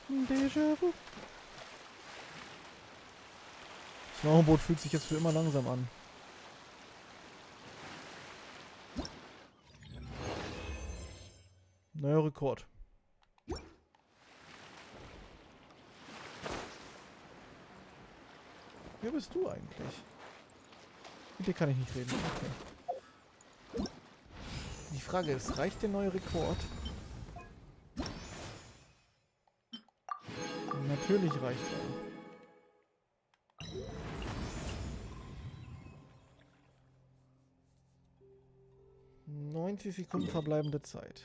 Déjà-vu. Das Snowboard fühlt sich jetzt für immer langsam an. Neuer Rekord. Wer bist du eigentlich? Mit dir kann ich nicht reden. Okay. Die Frage ist, reicht der neue Rekord? Natürlich reicht er. 90 Sekunden verbleibende Zeit.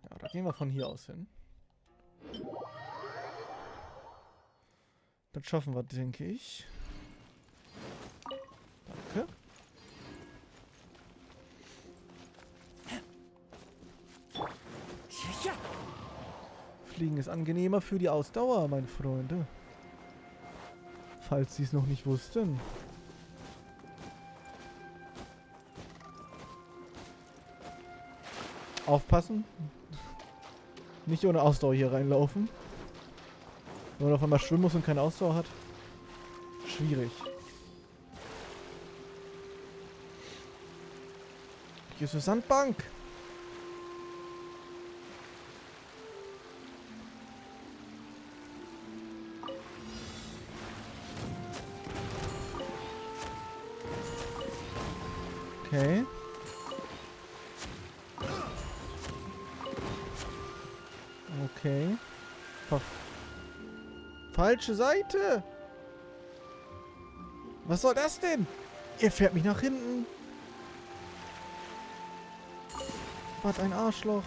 Ja, da gehen wir von hier aus hin. Das schaffen wir, denke ich. Danke. Fliegen ist angenehmer für die Ausdauer, meine Freunde. Falls Sie es noch nicht wussten. Aufpassen. Nicht ohne Ausdauer hier reinlaufen. Wenn man auf einmal schwimmen muss und keine Ausdauer hat. Schwierig. Hier ist eine Sandbank. Okay. Okay. Falsche Seite. Was soll das denn? Ihr fährt mich nach hinten. Was ein Arschloch.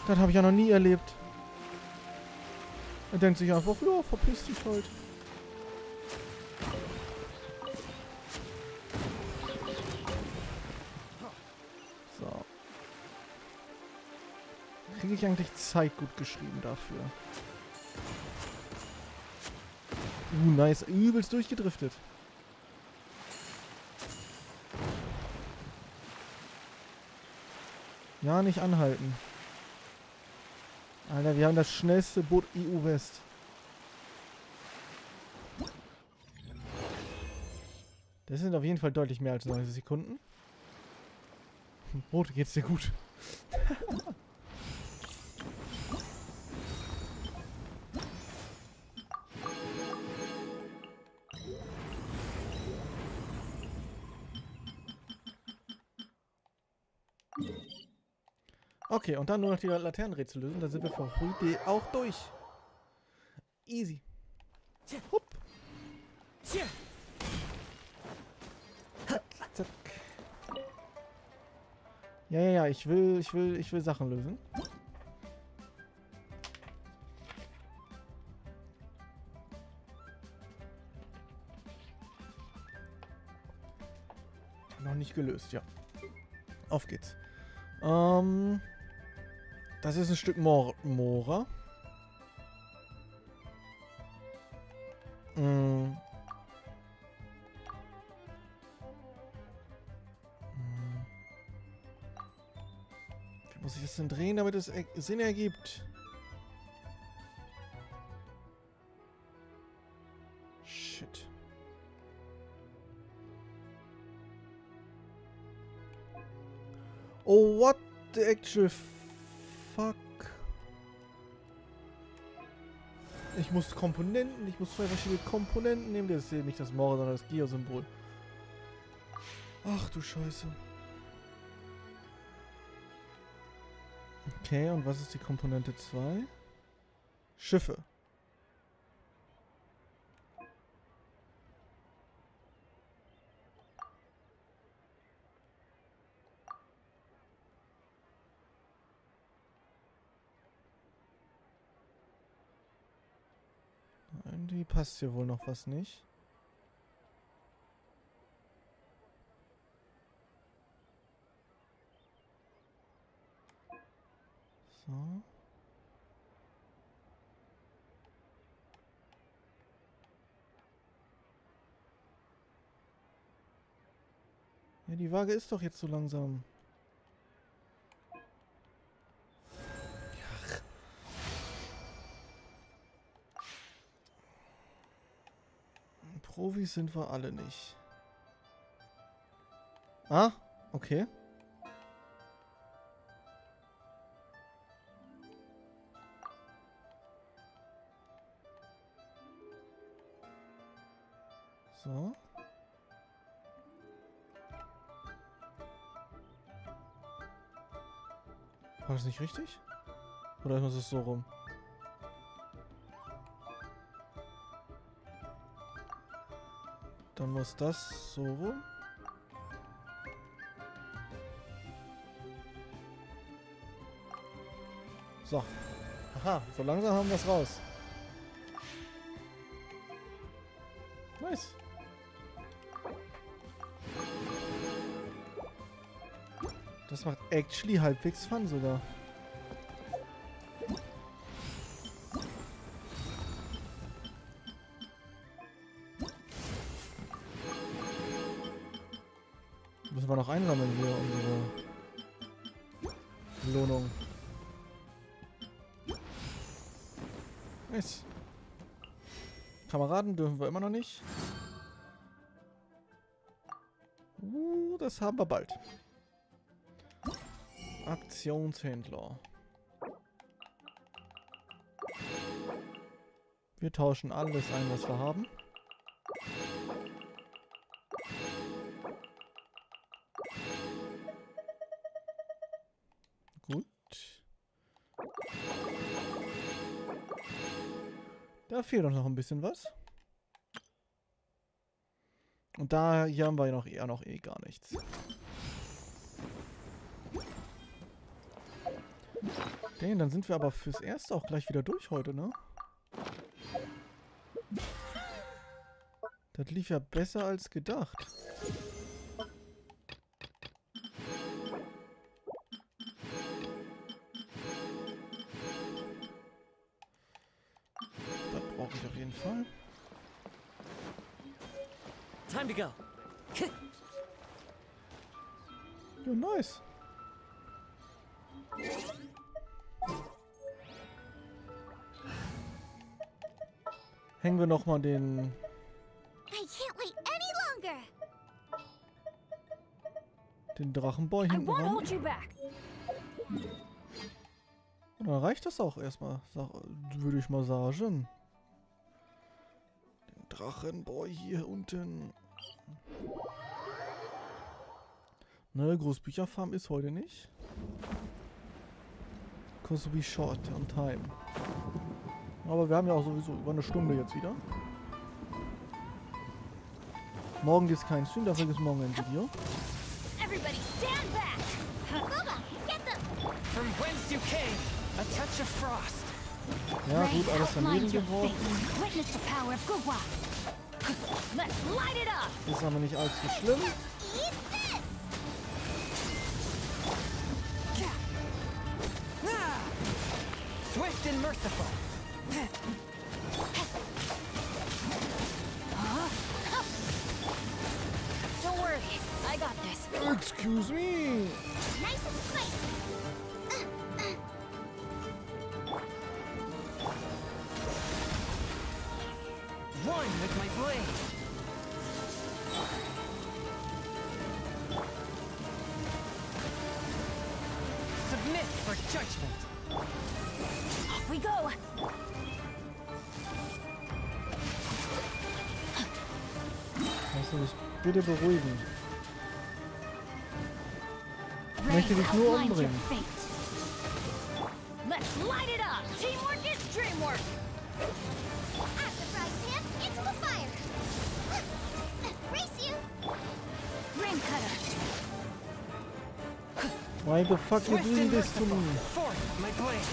Das habe ich ja noch nie erlebt. Er denkt sich einfach, ja, verpiss dich halt. So. Kriege ich eigentlich Zeit gut geschrieben dafür? Nice. Übelst durchgedriftet. Ja, nicht anhalten. Alter, wir haben das schnellste Boot EU-West. Das sind auf jeden Fall deutlich mehr als 90 Sekunden. Boot, geht's dir gut? Okay, und dann nur noch die Laternenrätsel lösen. Dann sind wir für heute auch durch. Easy. Hup. Zack, zack. Ja, ich will Sachen lösen. Noch nicht gelöst, ja. Auf geht's. Das ist ein Stück Moora. Wie muss ich das denn drehen, damit es Sinn ergibt? Shit. Oh, what the actual fuck? Ich muss zwei verschiedene Komponenten nehmen. Das ist hier nicht das Moora, sondern das Geo-Symbol. Ach du Scheiße. Okay, und was ist die Komponente 2? Schiffe. Irgendwie passt hier wohl noch was nicht. So. Ja, die Waage ist doch jetzt so langsam. Profis sind wir alle nicht. Ah, okay. So. War das nicht richtig? Oder ist es so rum? Dann muss das so rum. So. Aha, so langsam haben wir es raus. Nice. Das macht actually halbwegs Fun sogar. Müssen wir noch einsammeln hier, unsere Belohnung. Nice. Kameraden dürfen wir immer noch nicht. Das haben wir bald. Aktionshändler. Wir tauschen alles ein, was wir haben. Gut. Da fehlt uns noch ein bisschen was. Und da hier haben wir noch eher noch gar nichts. Okay, dann sind wir aber fürs Erste auch gleich wieder durch heute, ne? Das lief ja besser als gedacht. Das brauche ich auf jeden Fall. Time to go. Ja, nice. Hängen wir noch mal den... I can't wait any longer. Den Drachenboy hinten ran. Und dann reicht das auch erstmal, würde ich mal sagen. Den Drachenboy hier unten. Ne, Großbücherfarm ist heute nicht. Cause we short on time. Aber wir haben ja auch sowieso über eine Stunde jetzt wieder. Morgen gibt es keinen Stream, dafür gibt es morgen ein Video. Everybody stand back. Bubba, get them. From whence you came, a touch of frost. Ja, gut, alles daneben geworfen. Witness the power of Gugwa. Let's light it up. Ist aber nicht allzu schlimm. Swift and merciful. Don't worry, I got this. Excuse me. Nice and spicy. One with my blade. Submit for judgment. Off we go. Kannst du dich bitte beruhigen? Ich möchte dich nur umbringen. Let's light it up. Teamwork is dreamwork. At the frying pan, into the fire. Race you. Ring cutter. Why the fuck you doing this to me? Forth my blade.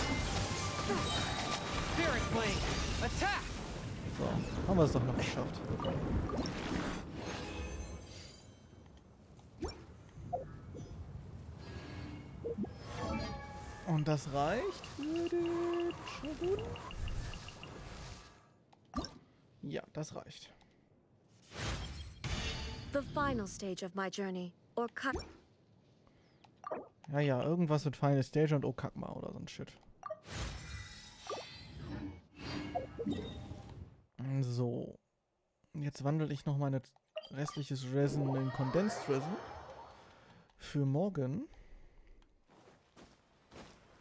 Spirit blade. Attack. So, haben wir es doch noch geschafft. Und das reicht für den Shogun? Ja, das reicht. The final stage of my journey, or Ja, irgendwas mit Final Stage und Okakma oder so ein Shit. So. Jetzt wandle ich noch meine restliches Resin in Condensed Resin. Für morgen.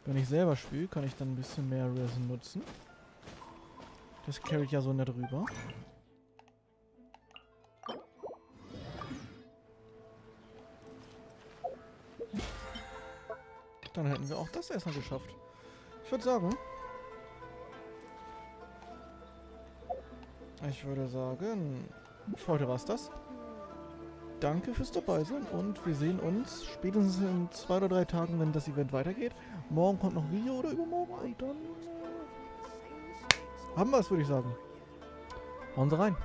Wenn ich selber spiele, kann ich dann ein bisschen mehr Resin nutzen. Das carryt ja so nett rüber. Dann hätten wir auch das erstmal geschafft. Ich würde sagen, für heute war es das. Danke fürs Dabeisein und wir sehen uns spätestens in 2 oder 3 Tagen, wenn das Event weitergeht. Morgen kommt noch ein Video oder übermorgen und dann haben wir es, würde ich sagen. Hauen Sie rein.